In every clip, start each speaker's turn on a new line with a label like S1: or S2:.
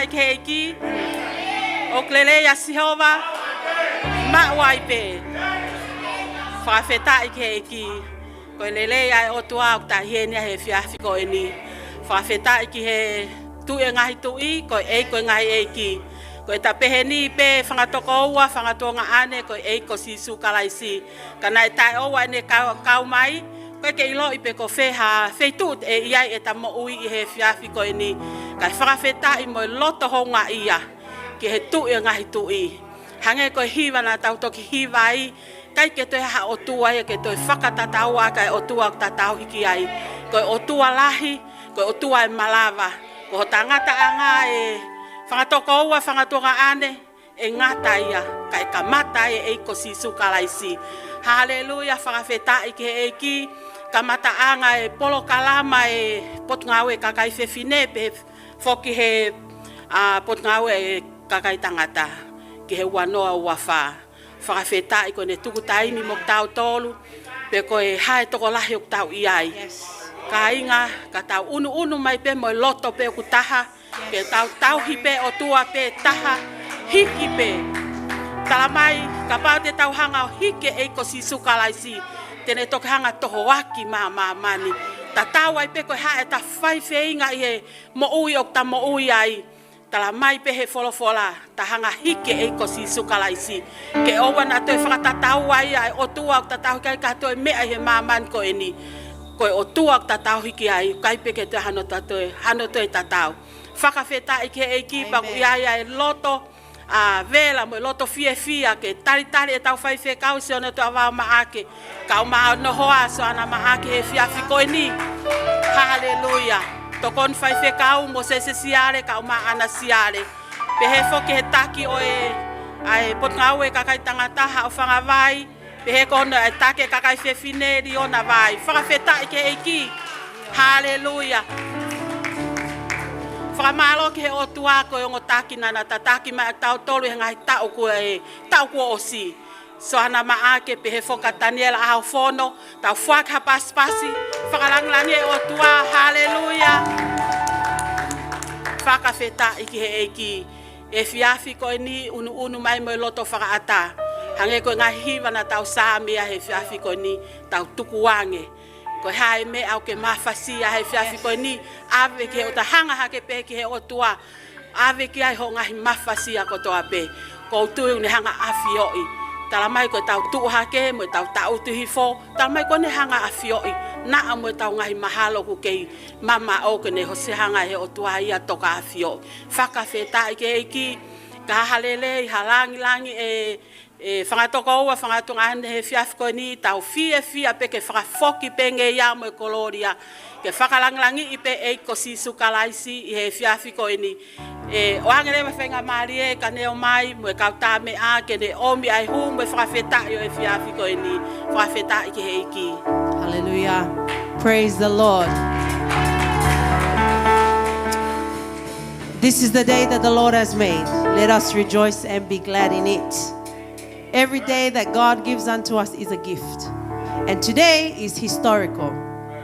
S1: i ke eki. O klele ya Sihova. Ma waipe. Whawheta i ke eki. Ko lele ya o tua o ta hienia he fiafi ko eni. Whawheta i ki he tu e ngahi tu i ko e ko ngahi eki. Ko ta peheni pe whangatoko ua whangatonga ane ko e ko sisu kalaisi. Kana e tai owa ne kau mai. Ko ke ilo i pe ko wheha wheitut e iai e ta mo ui i he fiafi ko eni. Kai whakawheta i mo loto honga ia. Ki he tu e ngahi tu i. Hange ko hiwa na tau toki hiwa i. Kai ke toi ha o tua ia ke toi whakatatau a kai o tua o tatau hiki ai. Ko o tua lahi, ko o tua e malawa. Ko ho tangata anga e whangatoko ua whangatonga ane e ngata ia. Kai ka mata e ko sisu kalaisi. Haleluya whakawheta i ke eki. Ka mata anga e polo kalama e potngau e kakai whewhine pe whoki he potngau e kakai tangata. Ki he wanoa ua wha. Whakawheta i ko ne tuku taimi mo tau tolu, pe ko e hae toko lahi o tau iai. Ka inga, ka tau unu mai pe mo loto pe o kutaha, pe tau hipe o tua pe taha, hiki pe. Tala mai, ka pao te tau hanga o hike e ko sisu kalaisi, tene toke hanga toho waki mani. Ta tau ai pe ko hae ta whaife inga i he mo ui o ta mo ui ai. Tala mai pe he folofola, ta hanga hike e ko sisu kalaisi. Ke owa na toi whakatatau ai ai o tua o tatau kai katoe mea he maman ko eni. Ko o tua o tatau hiki ai, kai pe ke te hano toi tatau. Whakawheta i ke eki paku iai ai loto, vela mo loto fia ke tari e tau whaife kau se ona to awao maake. Kau maa nohoa so ana maake he fiafi ko eni. Hallelujah. Tokon whaife kau mo se siare kau maa ana siare. Pehe foki he taki o e potngau e kakai tangataha o whangawai. Pehe kono e take kakai whewhine ri ona vai. Whakawheta i ke eiki. Hallelujah. Whakamalo ki he o tuako e ongo taki nana ta taki mai tau tolu he ngai tau kua o si. So ana maake pehe foka Daniela ahau fono, tau whaka paspasi, whakalanglangi e o tua, hallelujah. Whakawheta i ki he eiki, e fiafi ko ni unu mai mo loto whakaata. Hange ko ngā hiwa na tau sāmea he fiafi ko ni, tau tukuange. Ko hae me au ke mawhasia he fiafi ko ni, ave ki he o ta hanga hake pe ki he o tua, ave ki ai ho ngahi mawhasia ko toa pe, ko tui ne hanga afioi. Tala mai ko tau tuuhake, mo tau tau tuhifo, tala mai ko ne hanga afioi, na mo tau ngahi mahalo ku kei mama o ke ne hose hanga he o tua ia toka afioi. Whakawheta i ke eiki, ka halele, halangi e whangatoko ua, whangatunga ane he fiafi ko ni, tau fia pe ke whakafoki pe nge ia mo e koloria, ke whakalanglangi i pe e ko sisu kalaisi i he fiafi ko ni. O angere me whenga marie ka neo mai mo e kauta me a ke ne omi ai hu mo e whakawheta i o e fiafi ko ni, whakawheta i ke heiki.
S2: Hallelujah. Praise the Lord. This is the day that the Lord has made. Let us rejoice and be glad in it. Every day that God gives unto us is a gift. And today is historical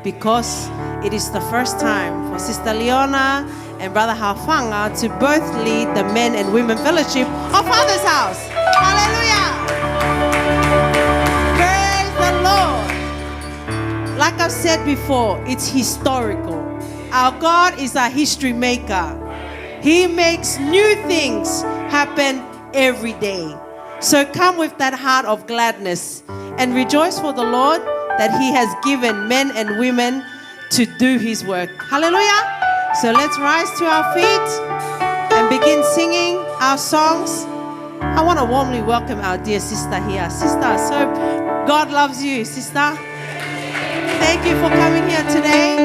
S2: because it is the first time for Sister Leona and Brother Hafanga to both lead the men and women fellowship of Father's House. Hallelujah! Praise the Lord! Like I've said before, it's historical. Our God is a history maker. He makes new things happen every day. So come with that heart of gladness and rejoice for the Lord that He has given men and women to do His work. Hallelujah! So let's rise to our feet and begin singing our songs. I want to warmly welcome our dear sister here. Sister, so God loves you, sister. Thank you for coming here today.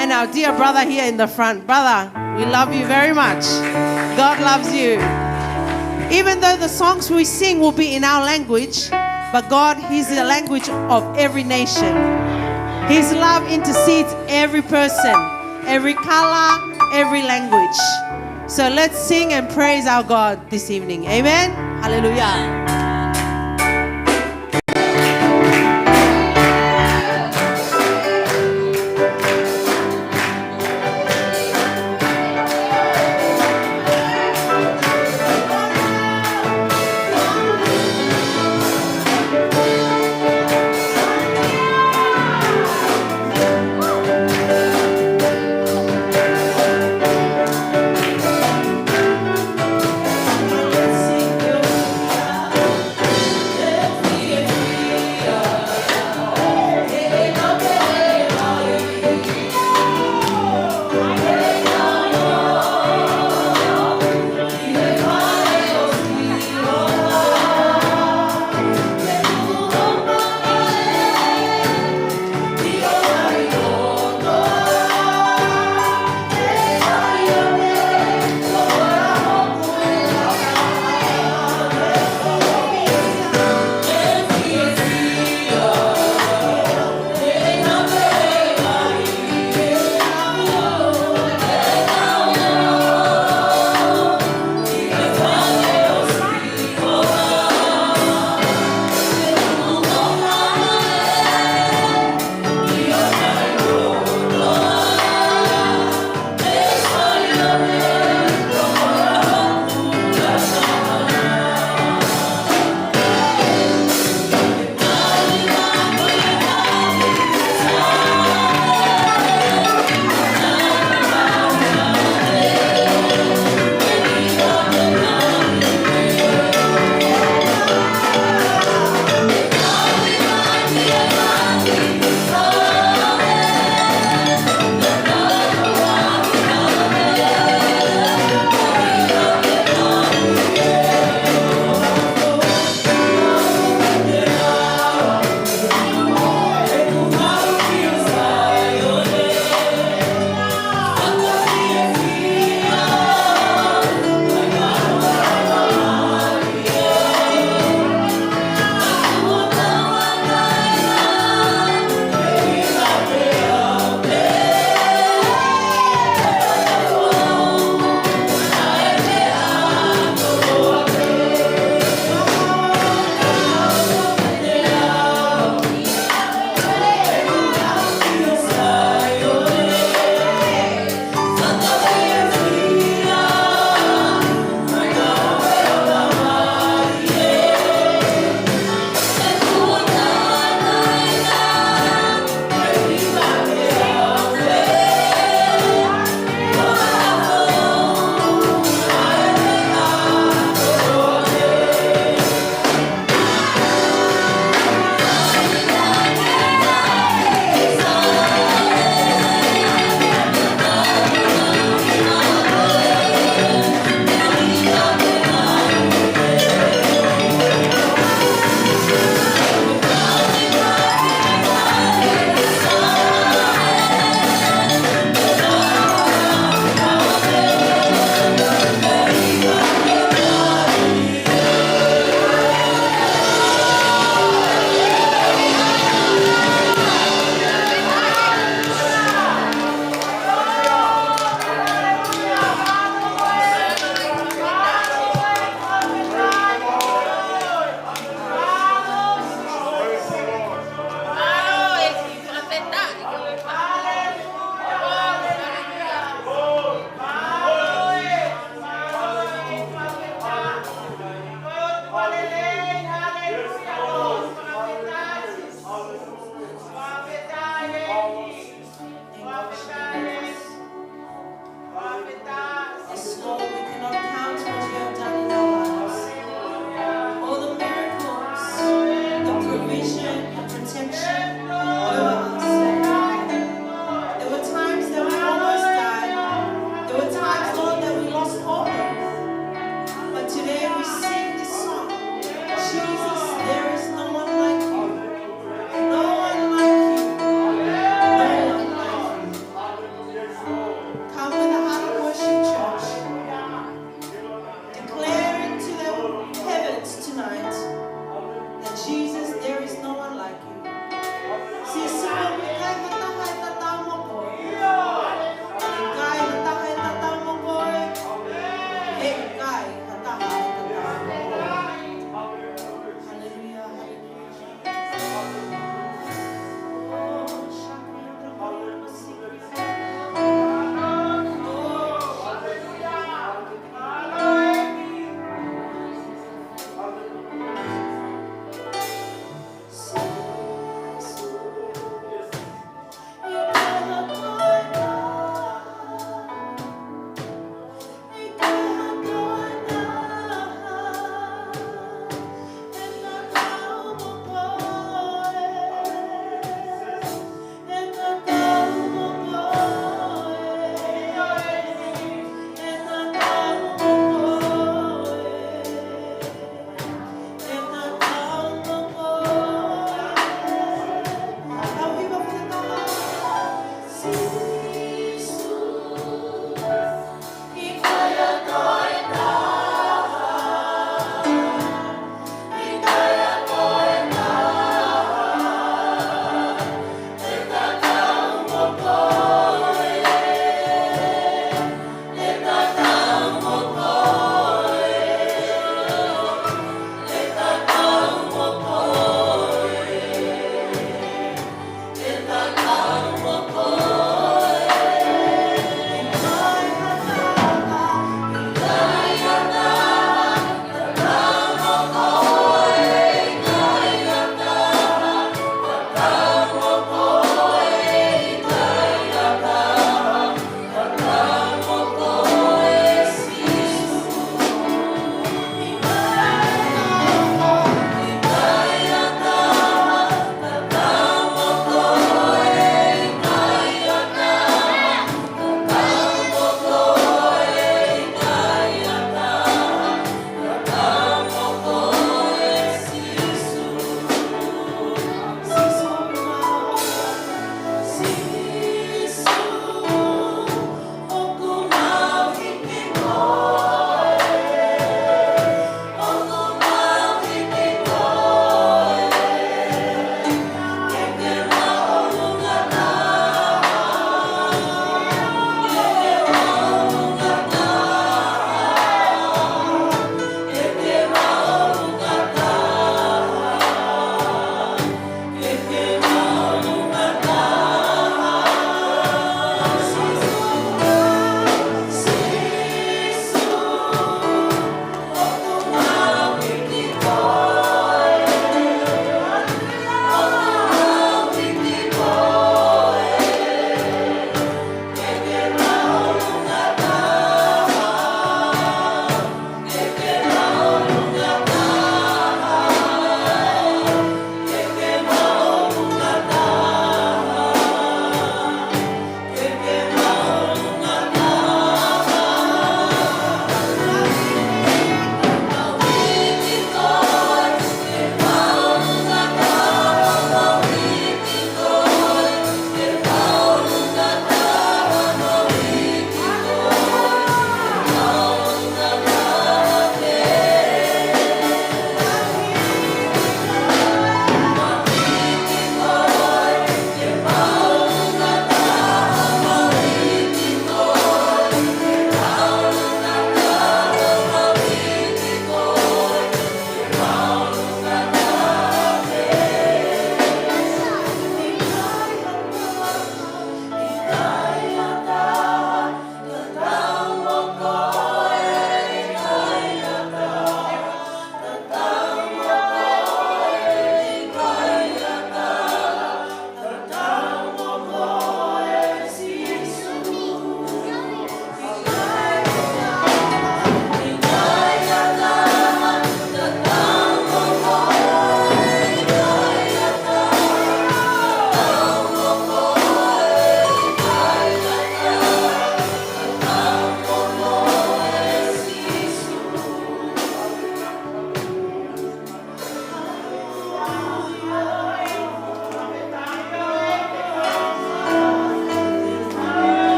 S2: And our dear brother here in the front. Brother, we love you very much. God loves you. Even though the songs we sing will be in our language, but God, He's the language of every nation. His love intercedes every person, every color, every language. So let's sing and praise our God this evening. Amen. Hallelujah.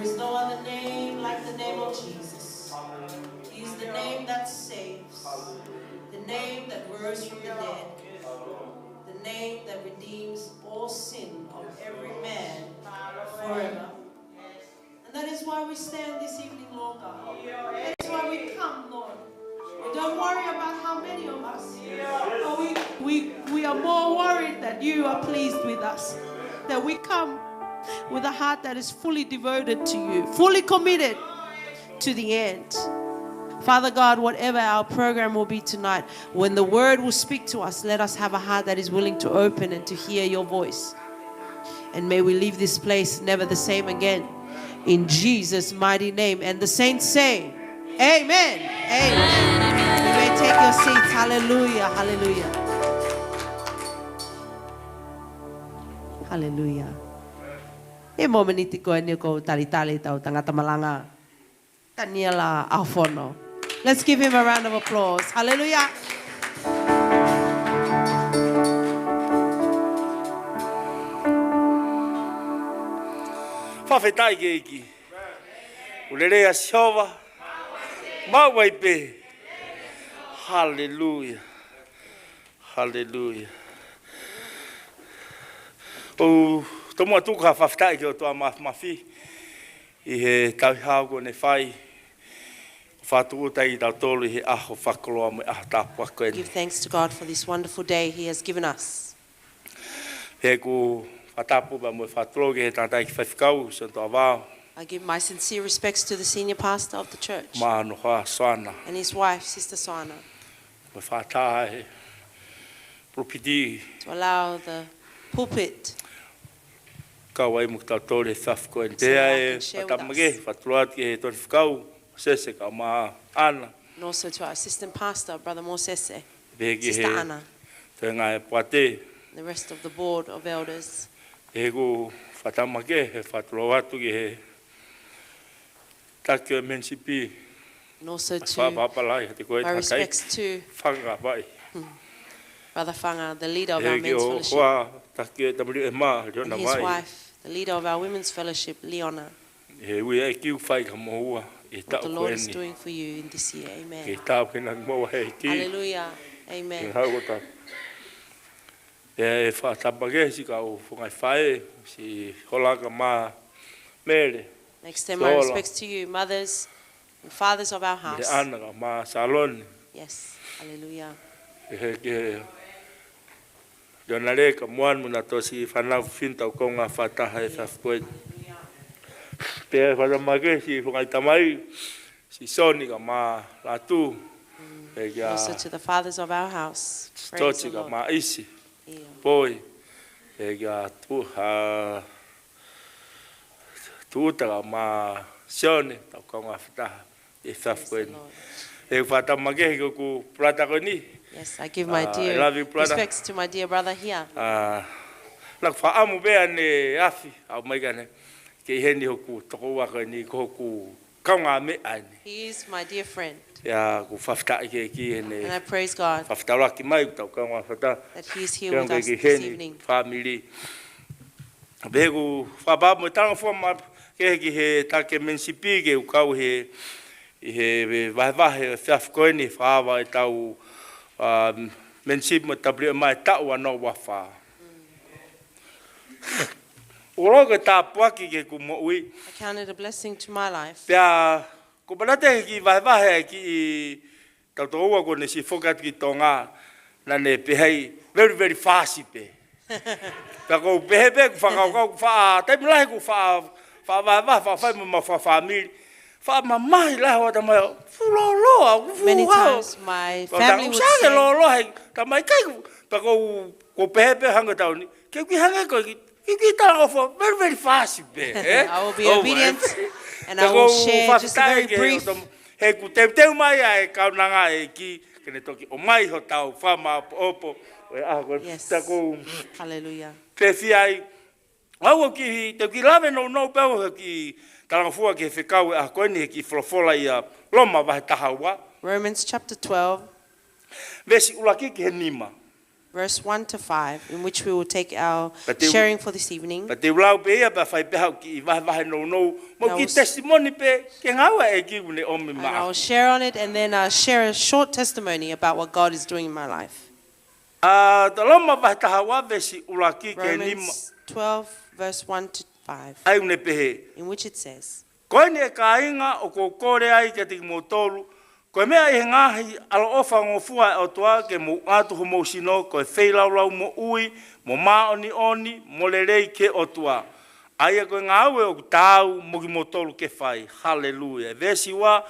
S2: There is no other name like the name of Jesus. He is the name that saves, the name that rose from the dead, the name that redeems all sin of every man forever. And that is why we stand this evening, Lord God. That is why we come, Lord. We don't worry about how many of us. But we are more worried that you are pleased with us. That we come with a heart that is fully devoted to you, fully committed to the end. Father God, whatever our program will be tonight, when the word will speak to us, let us have a heart that is willing to open and to hear your voice. And may we leave this place never the same again. In Jesus' mighty name. And the saints say, Amen. Amen. You may take your seats. Hallelujah. Hallelujah. Hallelujah. E mo maniti ko ni ko tali-tali tau tangata malanga. Daniela Alfono. Let's give him a round of applause. Hallelujah.
S3: Whawhetai ke iki. Ulerea siova. Mawai pe. Hallelujah. Hallelujah. O tomo atu ka whawhetai ke o toa mafi. I he tauhau ko ne whai. Whātuutai tau tolu I he aho whakoloa me aho tāpua koe.
S2: Give thanks to God for this wonderful day he has given us.
S3: He ko whatapu ba mo whatolo ke he tātai ki whawhikau so toa wāo.
S2: I give my sincere respects to the senior pastor of the church
S3: Mahano hoa soana.
S2: and his wife, Sister Soana,
S3: Me whātaa he propiti.
S2: to allow the pulpit
S3: Kawai mo tau tolu he whawhikoe.
S2: So
S3: Pea
S2: I
S3: e
S2: can share with
S3: whatamage,
S2: us.
S3: whatoloat ke he tonu whikau. Sese ka maa ana.
S2: and also to our assistant pastor, Brother Mosese,
S3: Peki he
S2: Sister Anna,
S3: te ngai pate.
S2: the rest of the board of elders.
S3: He ko whatamage he whatoloatu ki he takio mensipi.
S2: And also to
S3: Whapapalai te koe
S2: my
S3: tatai.
S2: respects to
S3: Whanga vai.
S2: Brother Fanga, the leader of our
S3: He ki
S2: men's
S3: o
S2: fellowship,
S3: hoa takio tamuri e maa
S2: and
S3: riona
S2: his
S3: vai.
S2: wife, the leader of our women's fellowship, Leona.
S3: He ui e kiu whai ka mohua. E
S2: What
S3: tau
S2: the Lord is
S3: koeni.
S2: doing for you in this year.
S3: Ke
S2: Amen.
S3: tau kena moa he ki.
S2: Hallelujah.
S3: Ke
S2: Amen.
S3: hau o tau. E whatamage si ka o whangai whae. Si holaka maa mere.
S2: Next time, my
S3: Sola.
S2: respects to you, mothers and fathers of our
S3: Me
S2: house.
S3: ana ka maa saloni.
S2: Yes. Hallelujah.
S3: Ke Dona le ka moan muna tosi whanau whinta o konga whataha e whawkoe. Pea whatamage si whangai tamai. Si soni ka maa latu. E kia
S2: Also to the fathers of our house. Praise the
S3: tochi ka
S2: Lord.
S3: maa isi.
S2: Yeah.
S3: Poi. E kia tuuta ka maa sione. Tau konga whataha e
S2: Praise the
S3: whawkoe.
S2: Lord.
S3: E whatamage ko ku prata koni.
S2: Yes, I give my
S3: I
S2: dear
S3: love you, brother.
S2: respects to my dear brother here.
S3: Nak whaamu bea ne afi. Au mai gane. Ke heni hoku toko waka ni ko hoku kaunga me ane.
S2: He is my dear friend,
S3: Ya ku whafta ke ki
S2: and I
S3: hene.
S2: praise God
S3: Whafta waki mai tau kaunga whata.
S2: that he is here with us
S3: Ke
S2: this
S3: heni
S2: evening.
S3: family. Be ku whababu tanga foma ke he take mensipi ke ukau he vahe whafkoeni whawa e tau mensip mo tabli mai tau anō wafa. Oro ke tā puaki ke ku mo ui.
S2: I count it a blessing to my life.
S3: Pea ko balate ki vahe ki tau toua ko ne si fokat ki tonga na ne pehei very fast pe. Pea ko pehe ku whakau wha taimi lahi ku wha wha mo family. Wha mamai lahi wa tamai fuloloa.
S2: Many times my family would
S3: say,
S2: say,
S3: lo hai tamai kai pa ko pehe hanga tau ni. Ke ki hanga ko ki ta ofo very fast pe.
S2: I will be obedient and I will share just a very brief.
S3: He ku te mai ai ka nanga e ki kene toki o mai ho tau fama opo ko
S2: Yes.
S3: ta ko
S2: Hallelujah.
S3: te fiai au ki te ki lave no pe ki tanga fua ke whekau a koe ni ki wholofola ia loma wahe tahaua.
S2: Romans chapter 12,
S3: Vesi ulaki ki he nima.
S2: verse 1 to 5, in which we will take our
S3: But they-
S2: sharing for this evening.
S3: Pa te ulau pe ia pa fai pe hau ki i vahe no no. Mo
S2: Now
S3: ki
S2: s-
S3: testimoni pe ke ngawa e ki une o me
S2: And
S3: maa.
S2: I'll share on it and then share a short testimony about what God is doing in my life.
S3: Ta loma vahe taha wa vesi ulaki ke nima.
S2: Romans 12, verse 1 to 5,
S3: Ai une pehe.
S2: in which it says,
S3: Koe ne ka inga o ko kore ai ke tiki mo tolu. Koe mea i he ngahi alo ofa ngofua o toa ke mo atu ho mo sino koe wheilau mo ui, mo maoni oni, mo lerei ke o toa. Aia koe ngā aue o tāu mo ki mo tolu ke whai. Hallelujah. Vesi wa,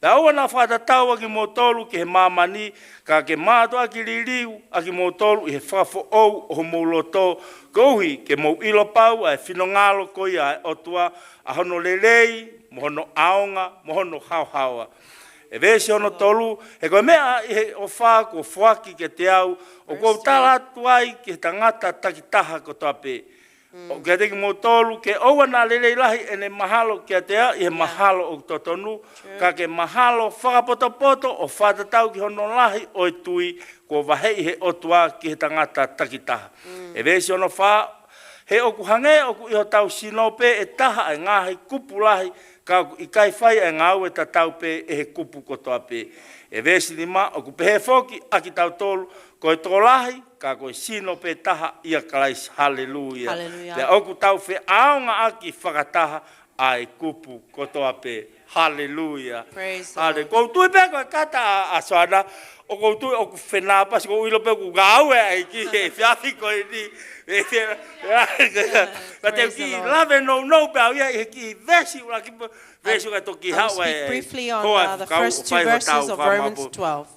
S3: pe aua na whātatau a ki mo tolu ke he mamani, ka ke mātua ki ririu a ki mo tolu i he whafo ou o mo loto. Kouhi ke mo ilo pau a whino ngalo koi a o toa, a hono lerei, mo hono aonga, mo hono hauhaua. E vesi ono tolu, he koe mea i he o whā ko whaki ke te au, o kou tala tuai ke tangata takitaha ko tape. O kia teki mo tolu, ke oua nā lelei lahi ene mahalo kia te au, i he mahalo o totonu, ka ke mahalo whakapotopoto o whātatau ki hono lahi o e tui, ko wahei he otua ki he tangata takitaha. E vesi ono whā, he oku hange, oku iho tau sinope e taha e ngahi kupu lahi, ka i kai whai e ngau e tatau pe e he kupu kotoa pe. E vesi ni ma, oku pehe foki, aki tau tolu, koe tolahi, ka koe sino pe taha ia kalaisi. Hallelujah.
S2: Hallelujah.
S3: Le oku tau whe aonga aki whakataha a e kupu kotoa pe. Hallelujah.
S2: Praise the
S3: Hale,
S2: Lord.
S3: kou tui pe koe kata a soana, o kou tui oku whenā pasi, kou ilo pe ku gau e ai ki he whiawhi koe ni. Ka te
S2: Praise the
S3: ki
S2: Lord.
S3: lave no pe au ia i he ki vesi ula ki vesi ka toki
S2: I will
S3: hawa
S2: speak briefly on
S3: hoa
S2: the
S3: kau
S2: first two
S3: whai ho
S2: verses
S3: tau
S2: of
S3: whamapo.
S2: Romans 12.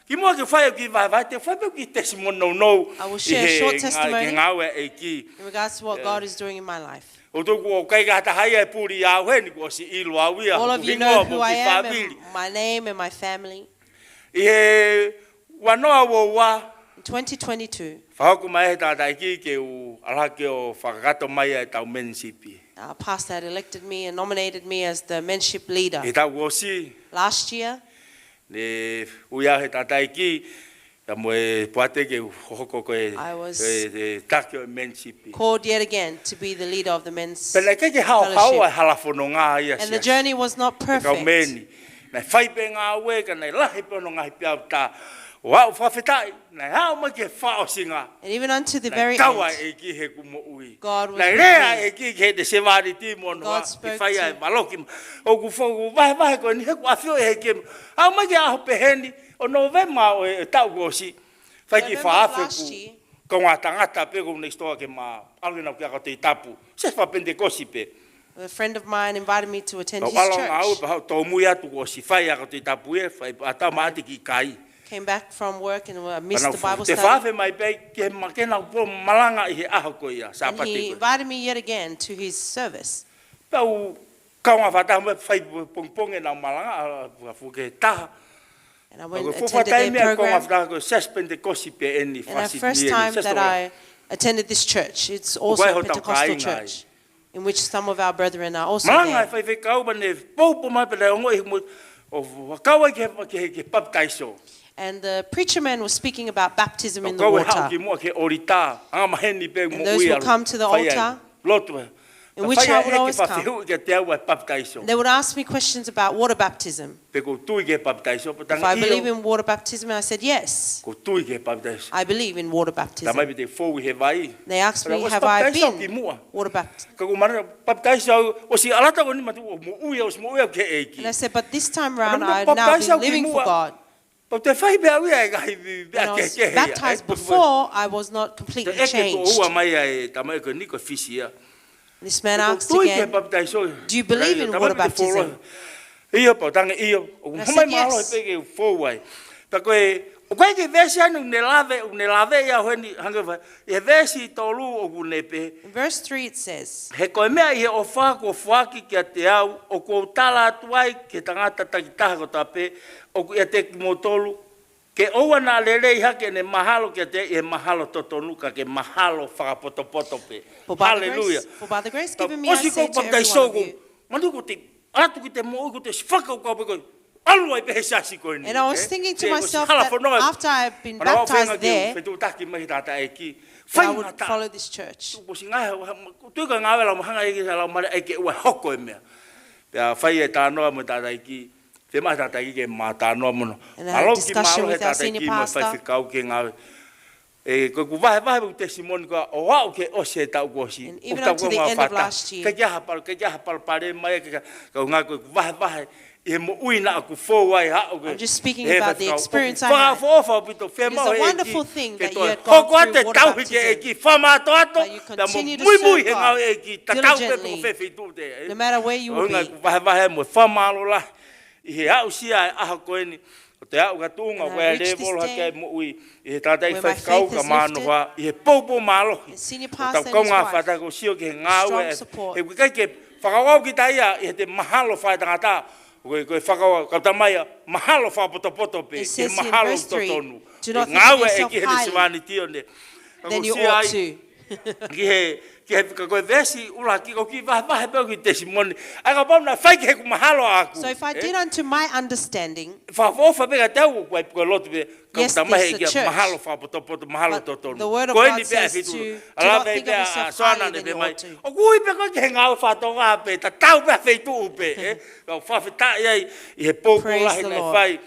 S3: Ki mua ki whai o ki vai te whai pe ki testimony no
S2: I will share a short testimony.
S3: ki ngawe e ki.
S2: In regards to what God is doing in my life.
S3: O tōku o kai gata hai e puri au heni ko si ilu au ia.
S2: All of you know who I am, and my name and my family.
S3: I he wanoa wo wa.
S2: In 2022,
S3: Whaoku mai he tātai ki ke u alake o whakakato mai e tau mensipi.
S2: our pastor had elected me and nominated me as the menship leader.
S3: E tau o si.
S2: Last year,
S3: Ne uia he tātai ki. Ta mo e puate ke hoko koe
S2: I was
S3: take o mensipi.
S2: called yet again to be the leader of the men's
S3: Pele ke hao hao
S2: fellowship.
S3: e halafono ngā ia
S2: And the journey was not
S3: Kau
S2: perfect.
S3: meni. Nei whai pe ngā ue ka nei lahi pono ngā hipiau tā. Wau whawhetai. Nei hao ma ke whao singa.
S2: And even unto the
S3: Nei
S2: very
S3: kawa
S2: end,
S3: e ki he kumo ui.
S2: God was
S3: Nei
S2: with
S3: rea
S2: me.
S3: e ki he te sevari timo no
S2: God
S3: wa.
S2: spoke
S3: I whai ai
S2: to-
S3: maloki. O ku whoku vahe koe ni he kua whio e he kem. Hao ma ke aho peheni. O Novema o e tau kosi. Whai ki
S2: November of
S3: whaafe
S2: last
S3: ku.
S2: year,
S3: Ko ngā tangata pe ko nei stoa ke mā. Alina kia ka te tapu. Se wha pentekosi pe.
S2: a friend of mine invited me to attend
S3: Ko
S2: his
S3: alo ngā au
S2: church.
S3: pa tō mui atu ko si whai a ka te tapu e. Whai ata maati ki kai.
S2: Came back from work and missed the Bible
S3: Te
S2: study.
S3: whawhe mai pei ke makena po malanga i he aho ko ia. Sa
S2: And he
S3: pati ko.
S2: invited me yet again to his service.
S3: Pau kaunga whataha mai whai pongponge na malanga. Fuke taha.
S2: And I
S3: Ko
S2: went and
S3: fufa
S2: attended
S3: tai
S2: their
S3: mea kaunga
S2: program.
S3: whataha ko ses pentekosi pe eni.
S2: And the first time that I attended this church, it's also
S3: Wai
S2: a
S3: ho tau
S2: Pentecostal
S3: kāinga
S2: church, in which some of our brethren are also
S3: Malanga e
S2: there.
S3: whai whai kau ne poupo mai pele ongo i mo. O wakawa ke baptaiso.
S2: And the preacher man was speaking about baptism in the
S3: Kau e hau
S2: water,
S3: ki mua ke orita. Anga maheni pe mo
S2: And those
S3: ui
S2: will
S3: alu.
S2: come to the
S3: Whai ai.
S2: altar,
S3: Lotu.
S2: in which I would always come.
S3: Whawhiu ke te au e baptaiso.
S2: They would ask me questions about water baptism.
S3: Pe ko tui ke baptaiso.
S2: If I believe in water baptism, I said, yes,
S3: Ko tui ke baptaiso.
S2: I believe in water
S3: Ta mai
S2: baptism.
S3: pe te fōu i he vai.
S2: They asked me,
S3: Pero
S2: have
S3: os
S2: I
S3: baptaiso ki
S2: been
S3: mua.
S2: water baptized?
S3: Ka ko mana baptaiso o si alata ko ni matu o mo ui o mo ui ke e ki.
S2: And I said, but this time round,
S3: Pero
S2: I've now
S3: baptized
S2: been
S3: ki
S2: living for
S3: mua.
S2: God.
S3: Pa te whai pe au e kai
S2: When I was baptized before, I was not completely
S3: Te eke ko
S2: changed.
S3: ua mai ai tamai ko ni ko fisia.
S2: This man asked
S3: Tui ke
S2: again,
S3: baptaiso.
S2: do you believe in water baptism?
S3: Ia pa tanga ia. O
S2: And I
S3: mai
S2: said
S3: malo e
S2: yes.
S3: pe ke fōu ai. Pa koe o koe ke vesi anu ne lave ia hoeni hanga vai. E vesi tolu o ku ne pe.
S2: In verse 3 it says,
S3: He koe mea i he o wha ko whaki kia te au, o ko tala atuai ke tangata takitaha ko tape, o ku ia te ki motolu, ke oua nā lere i hake ne mahalo kia te e mahalo totonuka, ke mahalo whakapotopoto pe.
S2: For by the
S3: Hallelujah.
S2: grace, for by the grace
S3: Ta
S2: given me, I
S3: osi
S2: say
S3: ko
S2: to every one
S3: pagkaiso
S2: of
S3: ko,
S2: you,
S3: manu ko te atu ki te mo ko te whakau kau pe koe, Alu ai pehe sasi koe ni.
S2: And I was thinking to myself that after I've been baptized there, that I would follow this church.
S3: Tuika ngā wela mahanga eki sa lau mara eke ua hoko e mea. Pea whai e tānoa mo tātai ki, te mahi tātai ki ke mā tānoa mono.
S2: And I had a discussion with our senior pastor.
S3: E ko ku vahe ku testimony ko o wa ke o se ta ko si.
S2: And even up to the end of last year.
S3: Ka ja pal pare mai ka nga ko vahe e mo uina ku fo wai ha o.
S2: I'm just speaking about the experience I had. It's a wonderful thing that you had
S3: gone
S2: gone through water baptism. That you continue to serve God diligently, no matter where you will be.
S3: Vahe mo fa malo la. I ha usia a ko ni. O te au ka tunga wea level hake mo ui I he tātai whaikau ka māno wha I he poupo mālohi o tau kaunga whata ko sio ki he ngāwe he kai ke whakawau ki taia I he te mahalo whai tangata koe whakawau ka tamaia mahalo wha poto pe he mahalo totonu ngāwe e ki he te siwani tio ne
S2: then you ought to
S3: ki he koe vesi ula ki ko ki vahe peo ki testimony ai ka pauna whai ki he ku mahalo aku
S2: so if I did unto my understanding
S3: whaofa peka tau koe lotu pe
S2: yes, there's the church. But the word of God says to do not think of yourself higher than you ought to.
S3: O kui pe koe ke ngau whatonga pe, ta tau pe whaitu upe. Kau whawhita iai I he pōpō lahi nei whai.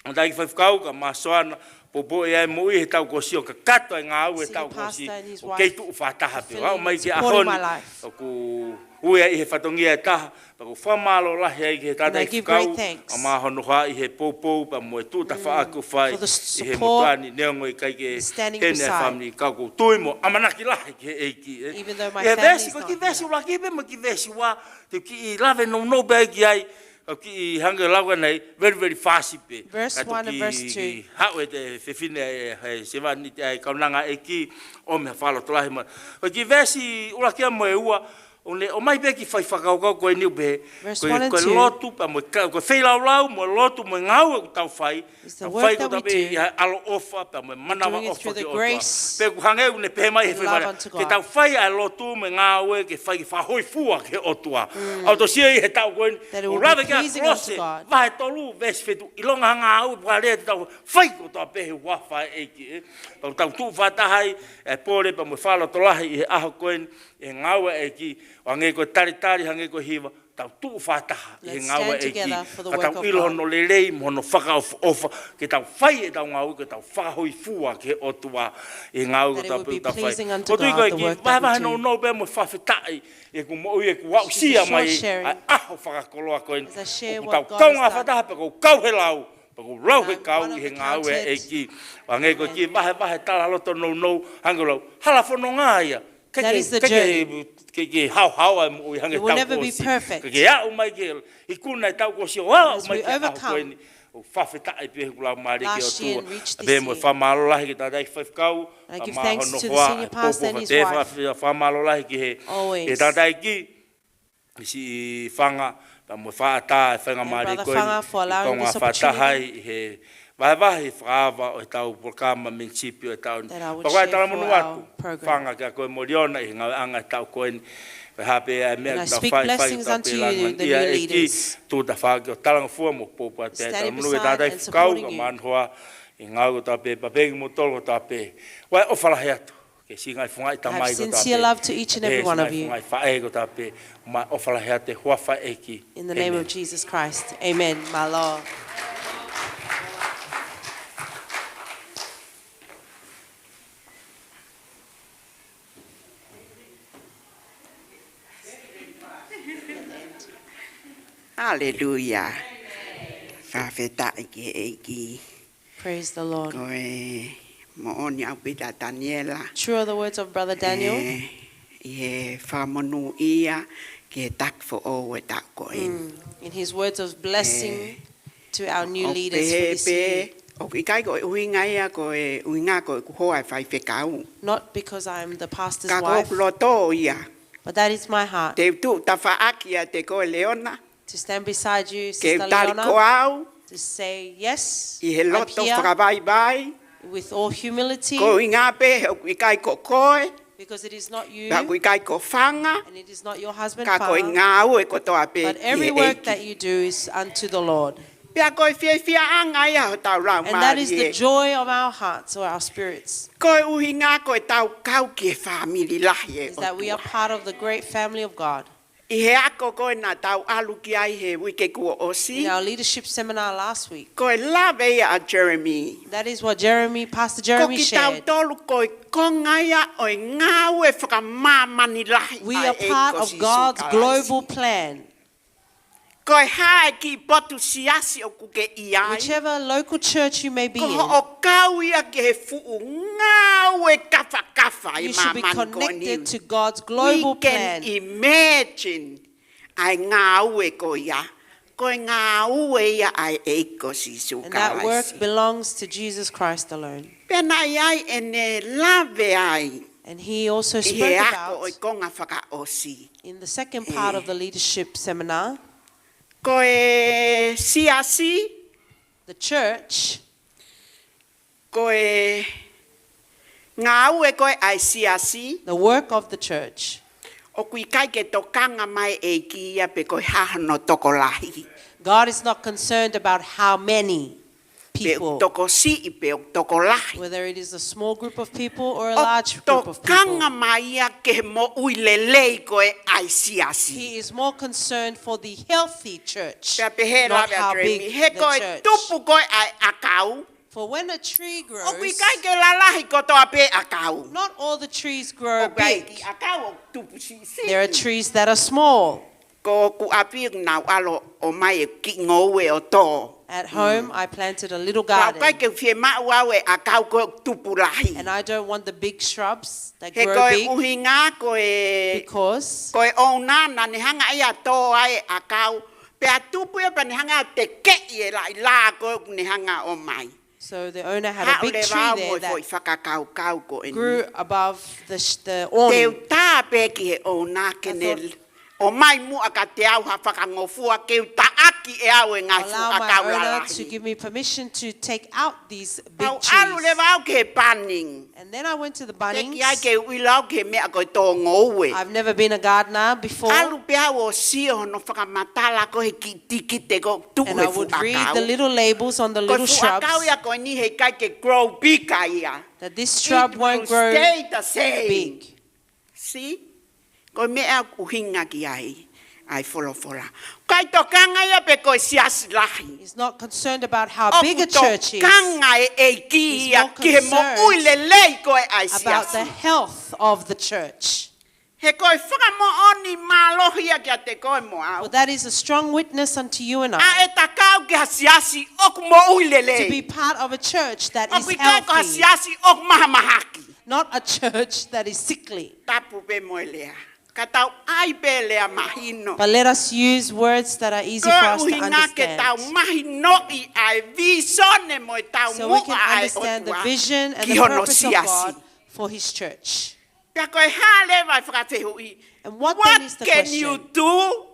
S3: Andai ki whaiwhakau ka māsoana, pōpō iai mui he tau kosio, ka kato i ngā au e tau kosi, o kei tu whataha pe. Wau mai ki ahoni, o ku uia I he whatongia e taha, pa ku whamalo lahi ai ki he tātai whakau, a māhono hā I he pōpō, pa mo e tūta whaaku whai, I he motani neongo I kai ke hene whamni kau kou tui mo, amanaki lahi ki he eiki.
S2: Even though my family is not
S3: here. Ki vesi ula ki me ki vesi wa, te ki I lave no bagi ai, ki hanga lawa nei very fast pe
S2: verse 1 and verse 2
S3: ha we te fefine he sevani te ai kaunanga e ki o me falo tolahi ma ki vesi ula ki mo e ua o mai be ki fai whakauka ko e niu be ko lotu pa mo ko whailau lau mo lotu mo ngau e tau whai whai ko tabe alo ofa pa mo manawa ofa ki ofa pe ku hange une pe mai he whai ke tau whai a lotu mo ngau e ke whai ki whahoi fua ke otua au to sia I he tau koe o rawe kia klose vahe tolu vesi fetu ilonga hanga au pa rea te tau whai ko tau pehe wafa e ki tau tu whatahai e pore pa mo whalo tolahi I he aho koe e ngau e ki o ngai ko tari hange ko hiwa tau tu whataha I he ngaua e ki ka tau ilo no lelei mono whaka ofa ke tau whai e tau ngau ke tau whahoi fua ke otua I ngau ko tau pēu tau whai o tui koe ki wahe no pe mo whawhetai e ku mo ue ku wau sia mai a aho whakakoloa koe o tau kaunga whataha pe kou kau he lau pa kou lau he kau I he ngaua e ki o ngai ko ki wahe tala loto no hangulau hala whono ngāia
S2: that is the journey. It will never be perfect. As we overcome last year and reached this year. I give thanks to the senior pastor and his wife. Always. And Brother Fanga for allowing this opportunity.
S3: Vai frava o tau programa municipio e tau. Pakai tala monu atu. Fanga ka koe moriona I ngā anga tau koe ni.
S2: And I speak blessings unto you, the new leaders.
S3: Tu ta whaki o talanga fua mo popo a te.
S2: Standing beside and supporting you.
S3: I ngau ta pe papegi mo tolo ta pe. Wai o whalahe atu. I
S2: have sincere love to each and every one of you. In the name of Jesus Christ. Amen, my Lord.
S4: Hallelujah.
S2: Praise the Lord.
S4: True
S2: are the words of Brother Daniel. In his words of blessing to our new leaders for this year. Not because I am the pastor's wife, but that is my heart. To stand beside you, Sister Leona, to say yes, I'm here with all humility, because it is not you, and it is not your husband, Father, but every work that you do is unto the Lord.
S4: Pia koi fia angai a tau rau
S2: And that is the
S4: mari.
S2: joy of our hearts or our spirits,
S4: Koi uhinga koi tau kau ke family lahi e
S2: is that we are part of the great family of God.
S4: I he ako koi nā tau alu ki ai he wike kua
S2: In
S4: osi.
S2: our leadership seminar last week,
S4: Koi love a Jeremy.
S2: that is what Pastor
S4: Ko
S2: Jeremy
S4: ki tau
S2: shared.
S4: tolu koi kongaia oi ngau e whakamamani lahi
S2: We
S4: ai
S2: are
S4: e
S2: part
S4: ko
S2: of
S4: si
S2: God's
S4: sukalaisi.
S2: global plan.
S4: Koi hae ki potu siasi o kuke i ai.
S2: Whichever local church you may be
S4: Ko
S2: in,
S4: o kau ia ke he fuu ngau e kafa kafa i
S2: you should be
S4: mamani ko
S2: connected
S4: niu.
S2: to God's global
S4: We can
S2: plan.
S4: imagine ai ngau e ko ia. Koi ngau e ia ai e ko si
S2: And that work
S4: sukalaisi.
S2: belongs to Jesus Christ alone.
S4: Pena ai e ne lave ai.
S2: And he also
S4: I
S2: spoke
S4: he ako
S2: about,
S4: oi konga whaka osi.
S2: in the second part of the leadership seminar,
S4: Ko e siasi,
S2: the church,
S4: ko e ngau e ko ai siasi,
S2: the work of the church.
S4: o kui kai ke tokanga mai e ki ia pe ko hahano toko lahi.
S2: God is not concerned about how many
S4: Pe
S2: people,
S4: toko si i pe toko lahi.
S2: whether it is a small group of people or a
S4: O
S2: large group of
S4: tokanga
S2: people.
S4: mai ia ke mo uilelei ko e ai siasi.
S2: He is more concerned for the healthy church,
S4: Pe pe he
S2: not
S4: lawe
S2: how
S4: a
S2: big
S4: dremi. He ko
S2: the
S4: e
S2: church.
S4: tupu ko e ai akau.
S2: For when a tree
S4: O kui
S2: grows,
S4: kai ke lalahi ko toa pe akau.
S2: not all the trees
S4: O
S2: grow
S4: kai
S2: big.
S4: ki akau o tupu si si.
S2: There are trees that are small.
S4: Ko ku api nau alo o mai e ki ngowe o to.
S2: At home, I planted a little
S4: Kau kai
S2: garden,
S4: ke fie mau au e akau ko tupu lahi.
S2: and I don't want the big shrubs that
S4: He
S2: grow
S4: koe
S2: big
S4: uhinga ko e
S2: because
S4: ko e ona na ni hanga ia to ai akau. Pe atupu e pa ni hanga te ke i e la ko ni hanga o mai.
S2: so the owner had a
S4: Ha
S2: big
S4: ule
S2: tree
S4: wau
S2: there
S4: mo
S2: that
S4: foi whakakau kau ko e ni.
S2: grew above the
S4: Te
S2: awning.
S4: tā pe ki he ona ke
S2: I
S4: ne
S2: thought-
S4: o mai mu aka te au ha whakangofua ke ta aki e au e ngai fu
S2: Allow my
S4: akau
S2: owner
S4: la
S2: to give me permission to take out these big
S4: Au alu le
S2: trees.
S4: wau ke paning.
S2: And then I went to the
S4: Te
S2: Bunnings.
S4: ki ai ke uilau ke mea koe tō ngoue.
S2: I've never been a gardener before,
S4: Alu pia o sio no whakamatala ko he ki tiki te ko tuku
S2: and
S4: he
S2: I
S4: fu
S2: would read
S4: akau.
S2: the little labels on the
S4: Ko
S2: little
S4: fu
S2: shrubs
S4: akau ia ko ni he kai ke grow big ka ia.
S2: that this shrub
S4: It
S2: won't
S4: will
S2: grow
S4: stay the same.
S2: big.
S4: See? Ko mea uhinga ki ai. Ai fola. Kai to kanga ia pe ko sias lahi.
S2: He's not concerned about how big a church is,
S4: Kanga e ki
S2: He's
S4: ia
S2: more
S4: ki he mo
S2: concerned
S4: uile lei ko e ai
S2: about the
S4: sias.
S2: health of the church.
S4: He koe whakamo oni malohia kia te koe mo au.
S2: For that is a strong witness unto you and
S4: A
S2: I,
S4: e takau ki hasiasi ok mo uile
S2: to be
S4: lei.
S2: part of a church that
S4: O
S2: is
S4: kui kai ko
S2: healthy,
S4: hasiasi ok mahamahaki.
S2: not a church that is sickly.
S4: Tapu pe mo lea. Ka tau ai pe lea mahino.
S2: But let us use words that are easy for us
S4: Ko
S2: to
S4: uhinga ke tau
S2: understand,
S4: mahino i ai visone mo tau
S2: so
S4: mua
S2: we can
S4: ai
S2: understand the
S4: otua.
S2: vision and
S4: Ki
S2: the
S4: hono
S2: purpose of
S4: siasi.
S2: God for His church.
S4: Pea koe hale vai whakawhehu i.
S2: And what
S4: What
S2: then is the
S4: can you
S2: question?
S4: do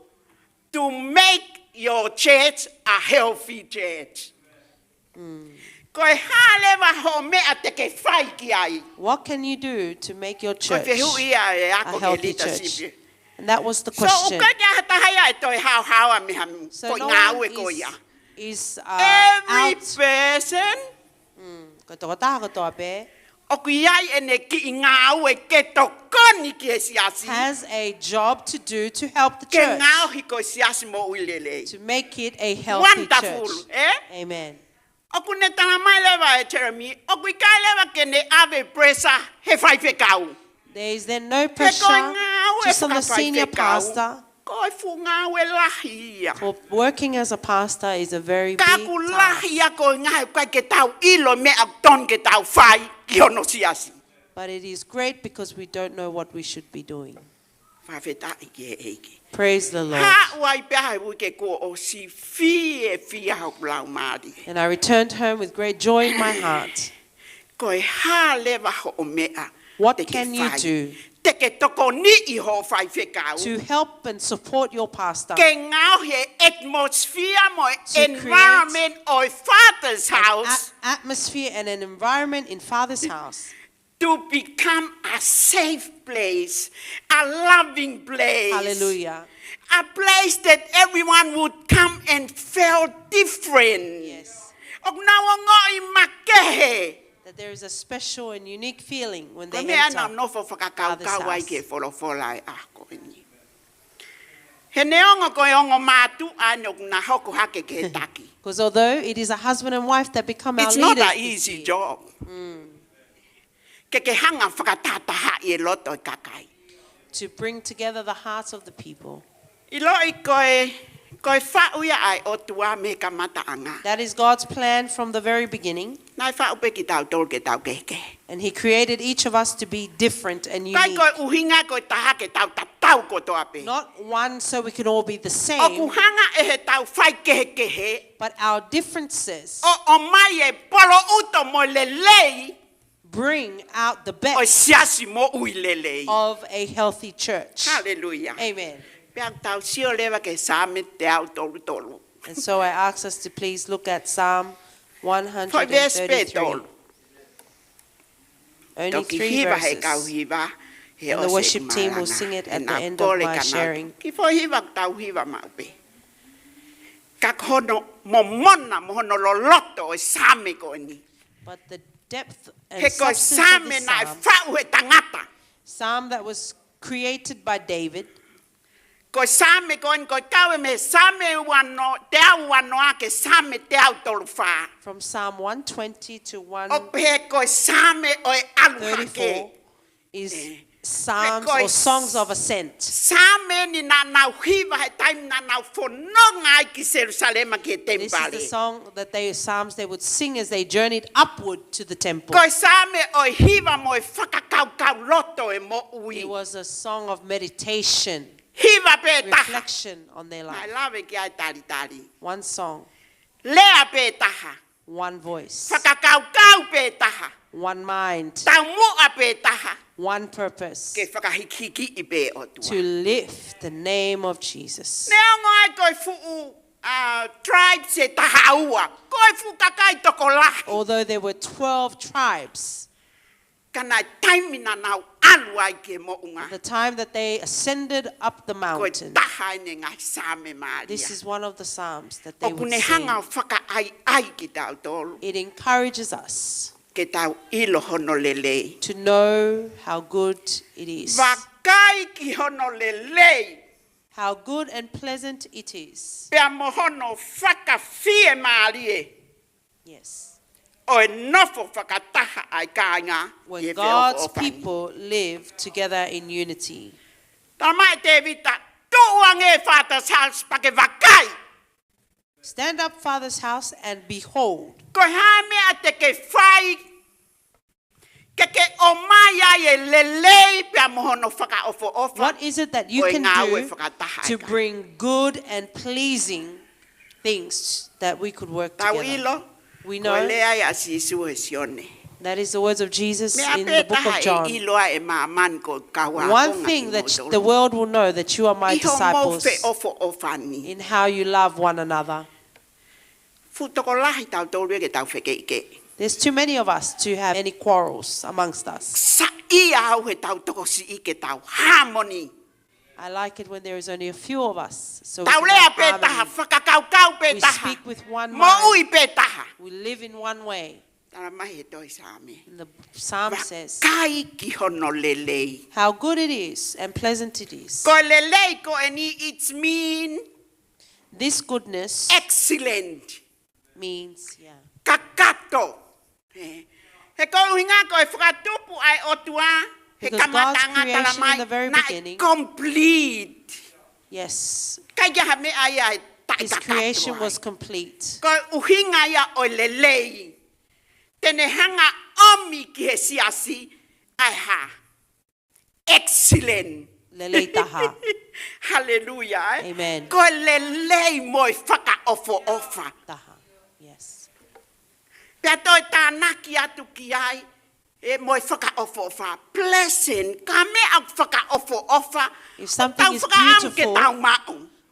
S4: to make your church a healthy church? Koe hale vai ho mea te ke whai ki ai.
S2: What can you do to make your
S4: Koe
S2: church
S4: whehu ia e
S2: a
S4: ako ke
S2: healthy
S4: leadership.
S2: church? And that was the
S4: So
S2: question.
S4: uka kia hatahaya e toi hao hao a miha
S2: So
S4: koe
S2: no
S4: ngā
S2: one
S4: ue ko ia.
S2: is
S4: Every
S2: out.
S4: person
S2: Ko tō taha ko tō ape,
S4: o kui ai e ne ki i ngā ue ke tokoni ki e siasi.
S2: has a job to do to help the
S4: Ke
S2: church,
S4: ngā hi ko siasi mo uilele.
S2: to make it a healthy
S4: Wonderful,
S2: church.
S4: eh?
S2: Amen.
S4: Oku ne tana mai lewa e Jeremy, oku I kai lewa ke ne ave presa he whai whekau.
S2: There is then no
S4: He
S2: pressure
S4: koe ngā ue
S2: just on the
S4: whakawhai
S2: senior
S4: whekau.
S2: pastor.
S4: Koe fu ngā ue lahi ia.
S2: For working as a pastor is a very big
S4: Kaku
S2: task.
S4: lahi ia koe ngā kai ke tau ilo me au ton ke tau whai ki hono siasi.
S2: But it is great because we don't know what we should be doing.
S4: Whawheta i ke e eiki.
S2: Praise the Lord.
S4: Ha wai pēhai ui ke ko o si fia hau lau maari.
S2: And I returned home with great joy in my heart.
S4: Koe ha lewa ho o mea.
S2: What
S4: te ke
S2: can you
S4: whai.
S2: do
S4: Te ke toko ni I ho whai whekau.
S2: to help and support your pastor?
S4: Ke ngau he atmosphere mo
S2: To
S4: environment o Father's
S2: An
S4: house.
S2: atmosphere and an environment in Father's house
S4: to become a safe place, a loving place.
S2: Hallelujah.
S4: A place that everyone would come and feel different.
S2: Yes. That there is a special and unique feeling when they enter Father's house. Because although it is a husband and wife that become our
S4: It's
S2: leaders,
S4: not an easy job.
S2: to bring together the hearts of the people. That is God's plan from the very beginning. And He created each of us to be different and unique. Not one so we can all be the same, but our differences bring out the best of a healthy church.
S4: Hallelujah.
S2: Amen. And so I ask us to please look at Psalm 133. Only 3 verses. And the worship team will sing it at the end of my sharing. But the depth and substance of the psalm that was created by David,
S4: from Psalm
S2: 120 to 134 is psalms or songs of ascent. This is the song that psalms they would sing as they journeyed upward to the temple. It was a song of meditation, reflection on their life. One song, one voice, one mind, one purpose, to lift the name of Jesus. Although there were 12 tribes, the time that they ascended up the mountain, this is one of the psalms that they would sing. It encourages us to know how good it is, how good and pleasant it is. Yes. When God's people live together in unity. Stand up, Father's house, and behold. What is it that you can do to bring good and pleasing things that we could work together? We know that is the words of Jesus in the book of John. One thing that the world will know that you are my disciples in how you love one another. There's too many of us to have any quarrels amongst us. I like it when there is only a few of us. So we can have harmony. We speak with one mind. We live in one way. And the psalm says how good it is and pleasant it is.
S4: It's mean
S2: this goodness
S4: excellent.
S2: Means, yeah. Because God's creation in the very beginning,
S4: complete.
S2: Yes, His creation was complete.
S4: Excellent. Hallelujah.
S2: Amen. Yes. If something is beautiful,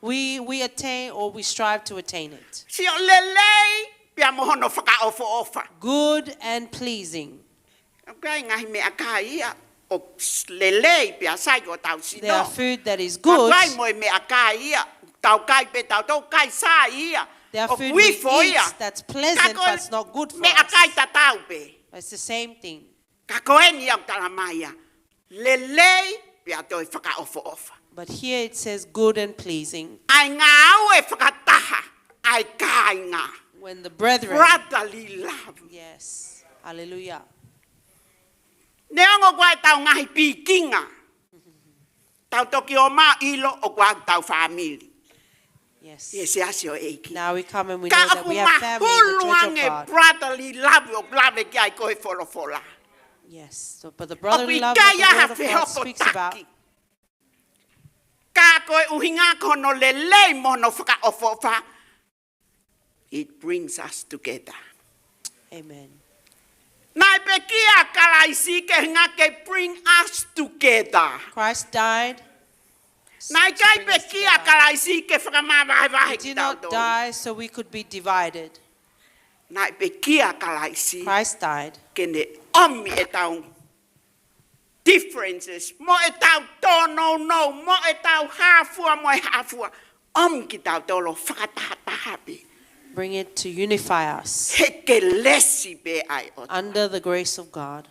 S2: we attain or we strive to attain it. Good and pleasing.
S4: Kai ngahi me akai ia o lelei pia sai ko tau sino.
S2: There are food that is good.
S4: Kai mo me akai ia tau kai pe tau kai sai ia.
S2: There are
S4: O
S2: food we
S4: fo
S2: eat
S4: ia.
S2: that's pleasant but it's not good for
S4: Me
S2: us.
S4: akai tatau pe.
S2: It's the same thing.
S4: Ka koe ni au talamaya. Lelei pia toi whaka ofa.
S2: But here it says good and pleasing.
S4: Ai ngā au e whakataha. Ai kai ngā.
S2: When the brethren.
S4: Brotherly love.
S2: Yes. Hallelujah.
S4: Ne ongo kwa tau ngahi pikinga. Tau toki o mā ilo o kwa tau family.
S2: Yes.
S4: Ye se asio eiki.
S2: Now we come and we know
S4: Ka
S2: that
S4: aku
S2: we have family in the church
S4: mahuluange
S2: of God.
S4: brotherly love o glave ki ai koe fola.
S2: Yes. So, but the brotherly
S4: Opi
S2: love that the
S4: kaya
S2: word of
S4: ha
S2: God
S4: whihoko
S2: speaks about.
S4: taki. Ka koe uhinga kono lelei mono whaka ofofa. It brings us together.
S2: Amen.
S4: Nai pe kia kalaisi ke hinga ke bring us together.
S2: Christ died.
S4: Nai
S2: to
S4: kai
S2: bring
S4: pe
S2: us
S4: kia
S2: together.
S4: kalaisi ke whakamawai
S2: He did not die so we could be divided.
S4: Nai pe kia kalaisi
S2: Christ died.
S4: ke ne omi e tau differences. Mo e tau tono no, mo e tau hafua mo e hafua. Ki tau tolo whakatahape.
S2: Bring it to unify us
S4: He ke lesi pe ai o.
S2: under the grace of God.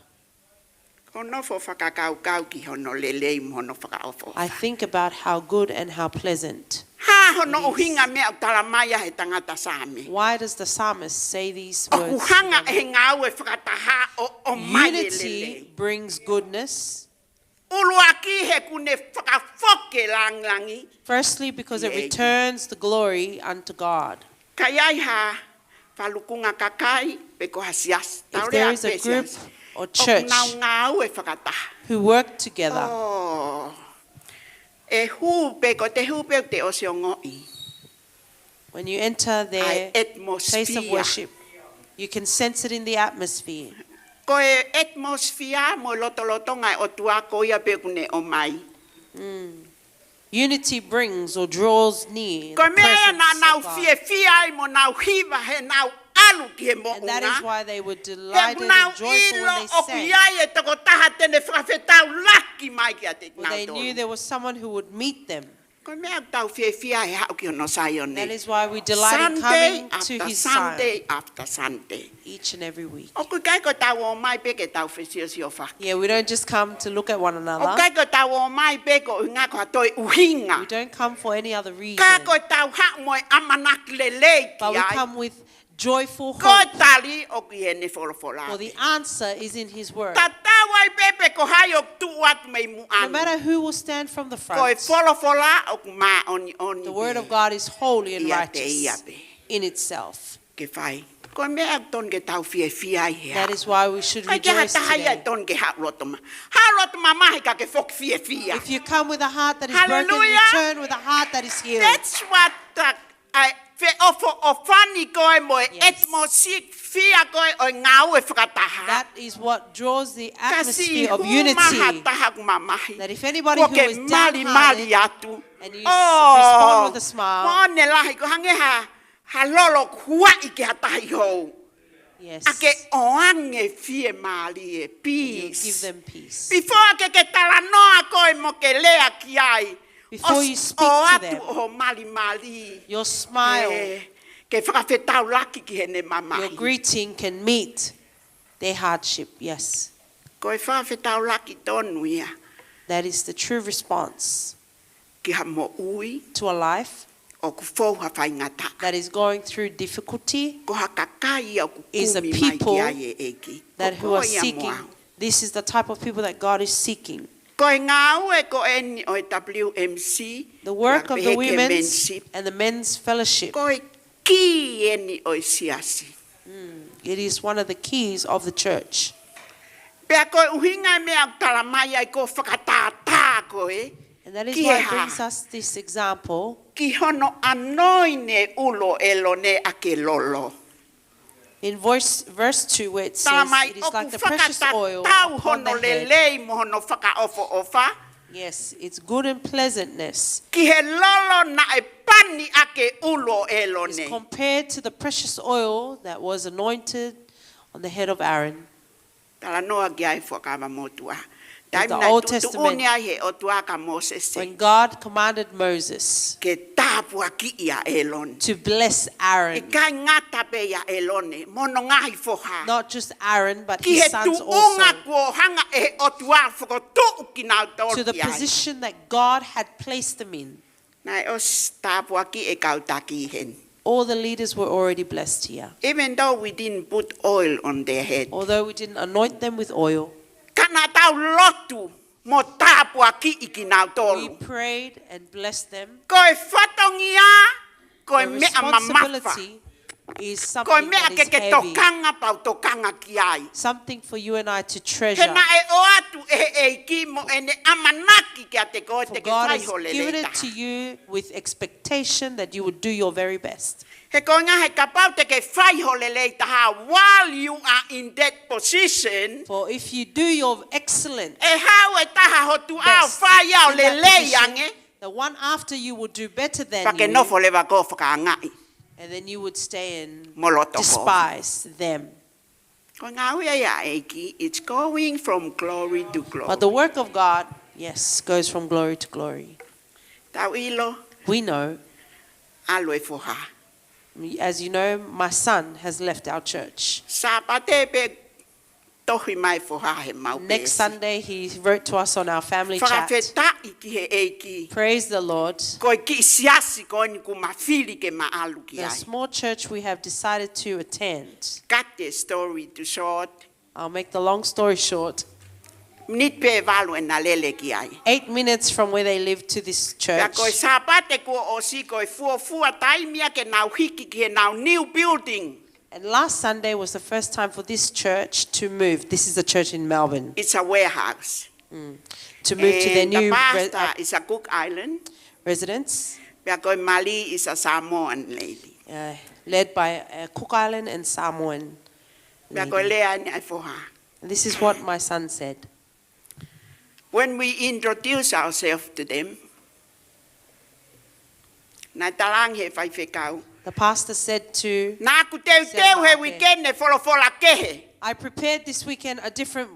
S4: Kono fo whakakau ki hono lelei mo hono whakaofo.
S2: I think about how good and how pleasant.
S4: Ha hono uhinga mea talamaya he tangata sami.
S2: Why does the psalmist say these
S4: O
S2: words?
S4: kuhanga e ngau e whakataha o mai lelei.
S2: Unity brings goodness.
S4: Uluaki he kune whakafoke langlangi.
S2: Firstly, because it
S4: Yeah.
S2: returns the glory unto God.
S4: Kaiai ha whalukunga kakai pe ko hasias.
S2: If there is a group or church
S4: O ngau e whakataha.
S2: who work together,
S4: Oh. E hu pe ko te hu pe te o siongoi.
S2: when you enter their
S4: Ai
S2: place of
S4: atmosphere.
S2: worship, you can sense it in the atmosphere.
S4: Ko e atmosphere mo loto ngai o tua ko ia pe kune o mai.
S2: Unity brings or draws near
S4: Ko
S2: the
S4: mea
S2: presence
S4: na nau
S2: of God.
S4: fie ai mo nau hiva he nau alu ki he mo
S2: And that is
S4: unga.
S2: why they were
S4: He
S2: delighted
S4: nau
S2: and joyful
S4: ilo
S2: when they
S4: o
S2: sang.
S4: kuiai e tako taha tene whakawhetau laki mai ki a te
S2: Well, they
S4: nau
S2: knew
S4: tonu.
S2: there was someone who would meet them.
S4: Ko mea tau fie ai hau ki ono sai one.
S2: That is why we delight in
S4: Sunday
S2: coming to
S4: after
S2: his
S4: Sunday
S2: side
S4: after Sunday.
S2: each and every week.
S4: O ku kai ko tau o mai pe ke tau whesio whaki.
S2: Yeah, we don't just come to look at one
S4: O
S2: another.
S4: kai ko tau o mai pe ko unga ko toi uhinga.
S2: We don't come for any other reason.
S4: Ka ko tau ha mo amanak lelei
S2: But
S4: ki
S2: we
S4: ai.
S2: come with joyful
S4: Ko
S2: hope.
S4: tali o ki he ne wholofola.
S2: For the answer is in his word.
S4: Tatawai pepe ko hai o tu at mei mu
S2: No
S4: anu.
S2: matter who will stand from the
S4: Ko e
S2: front,
S4: wholofola o ku ma oni.
S2: the word of God is holy and
S4: Ia te
S2: righteous
S4: ia pe.
S2: in itself.
S4: Ke whai. Ko mea ton ke tau fie ai hea.
S2: That is why we should
S4: Kai ke
S2: rejoice
S4: hata hai ai
S2: today.
S4: ton ke ha rotoma. Ha rotoma mahi ka ke fok fie.
S2: If you come with a heart that is broken,
S4: Hallelujah.
S2: return with a heart that is healed.
S4: That's what I fe ofo ofani koe mo e
S2: Yes.
S4: atmosik fia koe o ngau e whakataha.
S2: That is what draws the
S4: Kasi
S2: atmosphere of
S4: hu
S2: unity.
S4: maha taha ku mamahi.
S2: That if anybody
S4: Ko
S2: who
S4: ke
S2: is
S4: mali
S2: downhearted
S4: atu.
S2: and you respond with a smile,
S4: Mo ne lahi ko hange ha lolo kua i ke hatahi hou.
S2: yes,
S4: Ake oange fie mali e
S2: you
S4: peace.
S2: give them peace.
S4: Before ke tala noa koe mo ke lea ki ai.
S2: Before you speak
S4: o
S2: to
S4: atu
S2: them,
S4: o mali.
S2: your smile,
S4: Ke whakawhetau laki ki hene mamahi.
S2: your greeting can meet their hardship. Yes,
S4: Ko e whawhetau laki tonu ia.
S2: that is the true response
S4: Ki ha mo ui
S2: to a life
S4: o ku fou ha whaingata.
S2: that is going through difficulty,
S4: Ko ha kakai o ku
S2: is a
S4: kumi mai
S2: people
S4: ki ai e eki.
S2: that
S4: Ko
S2: who are
S4: koe ia
S2: seeking.
S4: moa.
S2: This is the type of people that God is seeking.
S4: Ko e ngau e ko e o e WMC.
S2: The work of the
S4: Peheke
S2: women's
S4: menship.
S2: and the men's fellowship,
S4: Ko e ki eni o e siasi.
S2: it is one of the keys of the church.
S4: Pea ko e uhinga mea tala mai ai ko whakatata ko e.
S2: And that is
S4: Ki
S2: why
S4: he
S2: it
S4: ha.
S2: brings us this example.
S4: Ki hono anoine ulo elone ake lolo.
S2: In verse 2 where it
S4: Tala
S2: says,
S4: mai
S2: it is
S4: oku
S2: like the precious oil
S4: whakatatau
S2: upon
S4: hono
S2: the head.
S4: lelei mo hono whakaofo ofa.
S2: Yes, it's good and pleasantness.
S4: Ki he lolo na e pani ake ulo
S2: It's
S4: elone.
S2: compared to the precious oil that was anointed on the head of Aaron.
S4: Tala noa ki ai whakama motua.
S2: In the
S4: Taimina
S2: Old
S4: tutu
S2: Testament,
S4: unia he o tuaka Moses
S2: when God commanded Moses
S4: ke tāpua ki ia Elon.
S2: to bless
S4: E
S2: Aaron,
S4: kai ngata pe ia Elone, mono ngahi foha.
S2: not just Aaron, but
S4: Ki
S2: his
S4: he
S2: sons
S4: tuunga
S2: also,
S4: kua hanga e o tua whakotu ki nau
S2: to the
S4: tōki ai.
S2: position that God had placed them in.
S4: Nai os tāpua ki e kautaki hen.
S2: All the leaders were already blessed here.
S4: Even though we didn't put oil on their head.
S2: Although we didn't anoint them with oil,
S4: Kana tau lotu mo tāpua ki iki nau
S2: we
S4: tolu.
S2: prayed and blessed them.
S4: Koe whatongia, koe
S2: The
S4: mea mamafa.
S2: responsibility is
S4: Koe
S2: something
S4: mea
S2: that
S4: ke
S2: is
S4: ke
S2: heavy,
S4: tokanga pau tokanga ki ai.
S2: something for you and I to
S4: He
S2: treasure.
S4: na e o atu e ki mo ene amanaki ki a te koe
S2: For
S4: te ke
S2: God
S4: whai
S2: has
S4: hole
S2: given
S4: leita.
S2: it to you with expectation that you would do your very best.
S4: He koe ngā he kapau te ke whai hole leita ha, while you are in that position,
S2: For if you do your excellent
S4: e hau e taha hotu au
S2: best
S4: whai au
S2: in
S4: le
S2: that
S4: lei
S2: position,
S4: ange,
S2: the one after you will do better than
S4: pa ke
S2: you,
S4: nofo le wako whakaangai,
S2: and then you would stay and
S4: moloto ko.
S2: despise them.
S4: Ko ngā ui ia eiki, it's going from glory to glory.
S2: But the work of God, yes, goes from glory to glory.
S4: Tau ilo,
S2: We know,
S4: alo e foha.
S2: as you know, my son has left our church.
S4: Sa pate pe tohi mai foha he mau
S2: Next
S4: pesi.
S2: Sunday, he wrote to us on our family chat.
S4: Whakawheta iki he eiki.
S2: Praise the Lord.
S4: Koe ki siasi koe ni ku mawhiri ke maalu ki
S2: The
S4: ai.
S2: small church we have decided to attend.
S4: Cut the story to short.
S2: I'll make the long story short.
S4: Nit pe valu e na lele ki ai.
S2: 8 minutes from where they live to this
S4: Pea
S2: church.
S4: koe sa pate ko o si koe fua taimia ke nau hiki ki he nau new building.
S2: And last Sunday was the first time for this church to move. This is a church in Melbourne.
S4: It's a warehouse.
S2: To move to their
S4: And
S2: new
S4: the pastor is a Cook Island.
S2: residence,
S4: Pea koe Mali is a Samoan lady.
S2: led by Cook Island and Samoan.
S4: Pea koe
S2: lady.
S4: lea ni ai foha.
S2: And this is what my son said.
S4: When we introduce ourselves to them, na talang he whai whekau.
S2: The pastor said to,
S4: Nā ku teu teu he weekend ne wholofola kehe.
S2: I prepared this weekend a different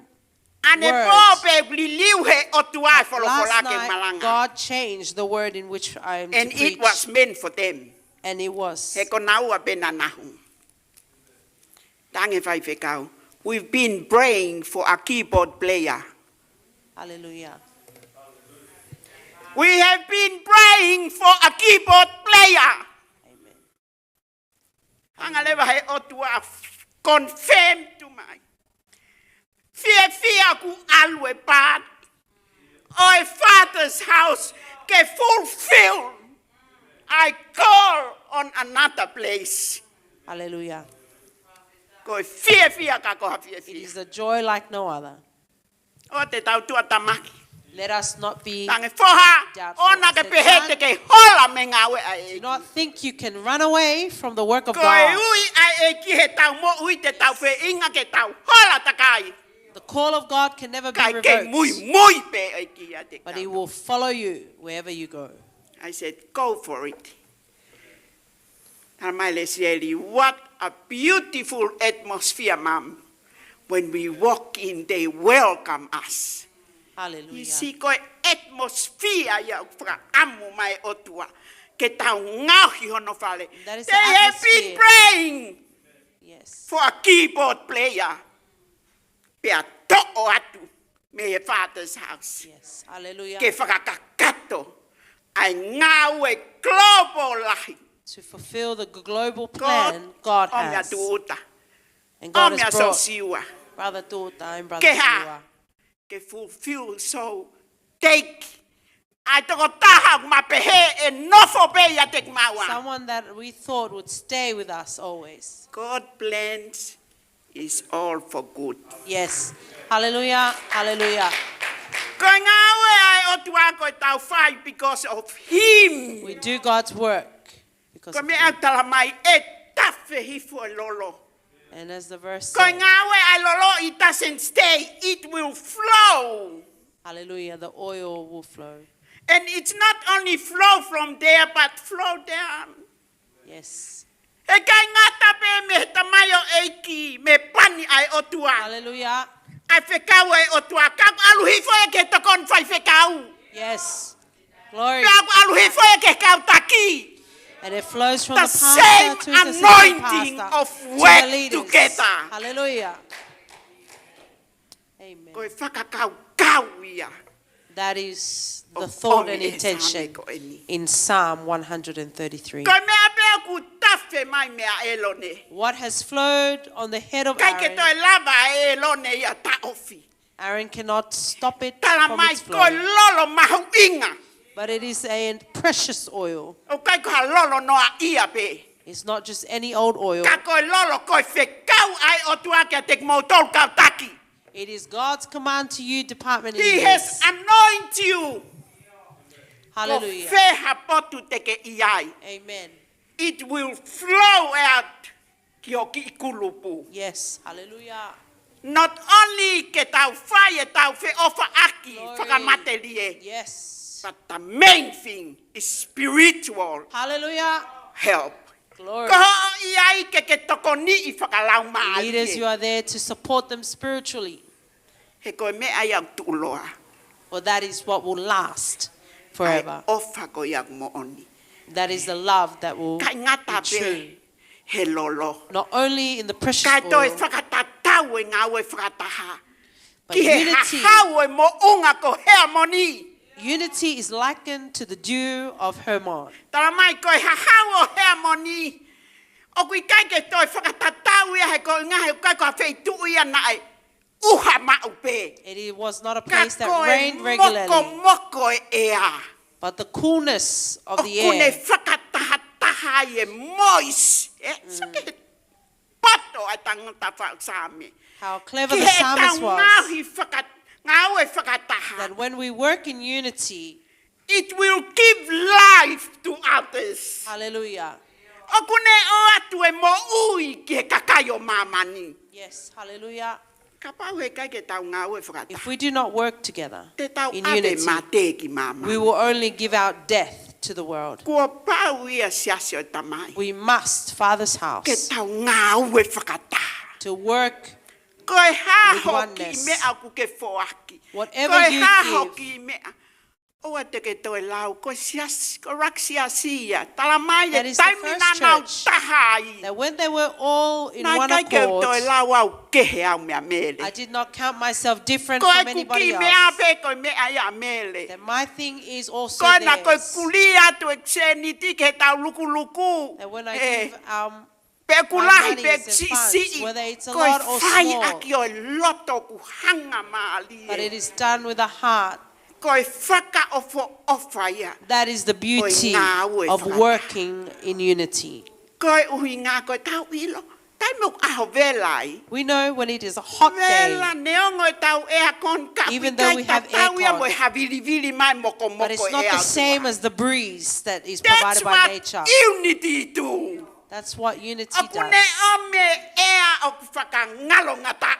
S4: Ane
S2: words.
S4: pō pe li liu he o tuai wholofola
S2: Last
S4: ke
S2: night,
S4: malanga.
S2: God changed the word in which I am to
S4: And
S2: preach.
S4: it was meant for them.
S2: And it was.
S4: He ko naua pena nahu. Tange whai whekau. We've been praying for a keyboard player.
S2: Hallelujah.
S4: We have been praying for a keyboard player.
S2: Amen.
S4: Hanga lewa he o tua confirm to my. Fia ku alwe pad. O father's house ke fulfill. I call on another place.
S2: Hallelujah.
S4: Ko fia ka ko
S2: It
S4: fia.
S2: is a joy like no other.
S4: O te tau tua tamaki.
S2: Let us not be,
S4: Tange foha.
S2: Doubtful.
S4: Ona ke
S2: I said,
S4: pehete ke hola me ngawe ai.
S2: do not think you can run away from the work of
S4: Ko e
S2: God.
S4: ui ai ki he tau mo ui te tau pe inga ke tau hola takai.
S2: The call of God can never be
S4: Kai ke mui
S2: revoked,
S4: pe ai ki a te
S2: but He
S4: tau.
S2: will follow you wherever you go.
S4: I said, go for it. Armaile Sieli, what a beautiful atmosphere, Mom. When we walk in, they welcome us. You
S2: Hallelujah.
S4: see, ko atmosphere ya fra amu mai otua. Ke tau ngauhi hono fale.
S2: That is
S4: They
S2: the
S4: have been
S2: atmosphere.
S4: praying
S2: Yes.
S4: for a keyboard player. Pea to'o atu me he father's house.
S2: Yes. Hallelujah.
S4: Ke whakakakato ai ngawe global lahi.
S2: To fulfill the global plan God
S4: o mea
S2: has.
S4: tuuta,
S2: And
S4: o
S2: God
S4: mea
S2: has
S4: so
S2: brought
S4: siua.
S2: Brother Tuta and Brother
S4: Ke ha,
S2: Siwa.
S4: ke fulfill so take. Ai toko taha ma pehe e nofo pe ya tek maua.
S2: Someone that we thought would stay with us always.
S4: God plans is all for good.
S2: Yes. Hallelujah. Hallelujah.
S4: Ko ngawe ai o tua ko tau fai because of him.
S2: We do God's work. Because
S4: Ko
S2: of
S4: me
S2: him.
S4: atala mai e tafe hifo e lolo.
S2: And as the verse
S4: Ko
S2: says,
S4: ngawe ai lolo it doesn't stay, it will flow.
S2: hallelujah, the oil will flow.
S4: And it's not only flow from there, but flow down.
S2: Yes.
S4: E kai ngata pe me tamayo eiki me pani ai otua.
S2: Hallelujah.
S4: Ai whekau e o tua kau aluhi fo e ke tokon whai whekau.
S2: Yes. Glory.
S4: Pea aluhi fo e ke kau taki.
S2: And it flows from
S4: The
S2: the pastor
S4: same
S2: to the assistant
S4: anointing
S2: pastor,
S4: of
S2: to
S4: work
S2: the leaders.
S4: together.
S2: Hallelujah. Amen.
S4: Koe whakakau kau ia.
S2: That is the
S4: O
S2: thought
S4: one
S2: and
S4: e
S2: intention
S4: tāne ko e ni.
S2: in Psalm 133.
S4: Koe mea pea ku tawhi mai mea elone.
S2: What has flowed on the head of
S4: Kai ke
S2: Aaron,
S4: toi lava e elone ia ta ofi.
S2: Aaron cannot stop it
S4: Tala
S2: from
S4: mai
S2: its
S4: koe
S2: flowing.
S4: lolo mahu inga.
S2: But it is a precious oil.
S4: O kai ko ha lolo noa ia pe.
S2: It's not just any old oil.
S4: Ka koe lolo koe whekau ai o tua kia te motol kau taki.
S2: It is God's command to you, department
S4: He
S2: leaders.
S4: has anointed you.
S2: Hallelujah.
S4: Ko wheha potu te ke iai.
S2: Amen.
S4: It will flow out ki o ki ikulupu.
S2: Yes. Hallelujah.
S4: Not only ke tau whai e tau whe ofa aki
S2: Glory.
S4: whakamate lie.
S2: Yes.
S4: But the main thing is spiritual
S2: Hallelujah.
S4: help.
S2: Glory.
S4: Ko iai ke toko ni I whakalau maa
S2: Leaders, you
S4: lie.
S2: are there to support them spiritually.
S4: He koe me ai au tuuloa.
S2: For that is what will last
S4: Ai
S2: forever.
S4: ofa ko iau mo oni.
S2: That is the love that will
S4: Kai
S2: be
S4: ngata
S2: true.
S4: pe he lolo.
S2: Not only in the precious
S4: Kai toi
S2: oil,
S4: whakatatau e ngā ue whakataha.
S2: but
S4: Ki he
S2: unity.
S4: hahau e mo unga ko hea moni.
S2: Unity is likened to the dew of Hermon.
S4: Tara mai koe hahau o hea moni. O kui kai ke toi whakatatau ia he ko ngā he kai ko a whei tuu ia nai. Uha mau pe.
S2: It was not a
S4: Ka
S2: place that
S4: koe
S2: rained
S4: moko
S2: regularly,
S4: moko e ea.
S2: but the coolness
S4: O
S2: of the
S4: kune
S2: air.
S4: whakatahataha i e mois. Sake he pato ai tangata whaksame.
S2: How clever
S4: Ki
S2: the
S4: he
S2: psalmist
S4: tau
S2: was.
S4: ngāhi ngāue whakataha.
S2: That when we work in unity,
S4: It will give life to others.
S2: hallelujah.
S4: O kune o atu e mo ui ki he kakaio mamani.
S2: Yes, hallelujah.
S4: Ka pau he kai ke tau ngāue whakataha.
S2: If we do not work together
S4: Te tau
S2: in
S4: ave
S2: unity,
S4: mā te ki mama.
S2: we will only give out death to the world.
S4: Kua pau ia siasi o tamai.
S2: We must, Father's
S4: Ke
S2: house,
S4: tau ngāue whakataha.
S2: to work
S4: Koe ha
S2: with
S4: hoki
S2: oneness.
S4: mea ku ke foaki.
S2: Whatever
S4: Koe
S2: you
S4: ha
S2: give.
S4: hoki mea. Oa te ke toi lau. Koe siasi, ko rak siasia. Tala mai
S2: That
S4: e
S2: is the
S4: taimina
S2: first
S4: nau
S2: church.
S4: tahai.
S2: that when they were all in
S4: Nai
S2: one
S4: kai ke toi
S2: accord,
S4: lau au kehe au mea mele.
S2: I did not count myself different
S4: Koe
S2: from
S4: kuki
S2: anybody
S4: mea
S2: else.
S4: pe koe mea ia mele.
S2: That my thing is also
S4: Koe na koe
S2: theirs.
S4: kuli atu e kseniti ke tau luku.
S2: That when I
S4: Eh,
S2: give
S4: pe
S2: my
S4: kulahi
S2: monies
S4: pe
S2: and
S4: si
S2: funds, whether it's a
S4: koe
S2: lot or
S4: whai
S2: small,
S4: aki o loto ku hanga maali.
S2: but it is done with a heart.
S4: Koe whaka ofo ofa ia.
S2: That is the beauty
S4: ngā ue
S2: of
S4: whakataha.
S2: working in unity.
S4: Koe uhi ngā koe tau ilo. Tai mo aho velai.
S2: We know when it is a hot
S4: Vela
S2: day,
S4: neongo e tau aircon kapi
S2: Even though we have
S4: tau ia
S2: aircon.
S4: mo e havili mai moko
S2: but it's
S4: moko
S2: not
S4: e
S2: the
S4: au
S2: same
S4: tua.
S2: as the breeze that is
S4: That's
S2: provided by
S4: what
S2: nature.
S4: unity do.
S2: That's what unity
S4: Apune
S2: does.
S4: ome ea o whaka ngalo ngata.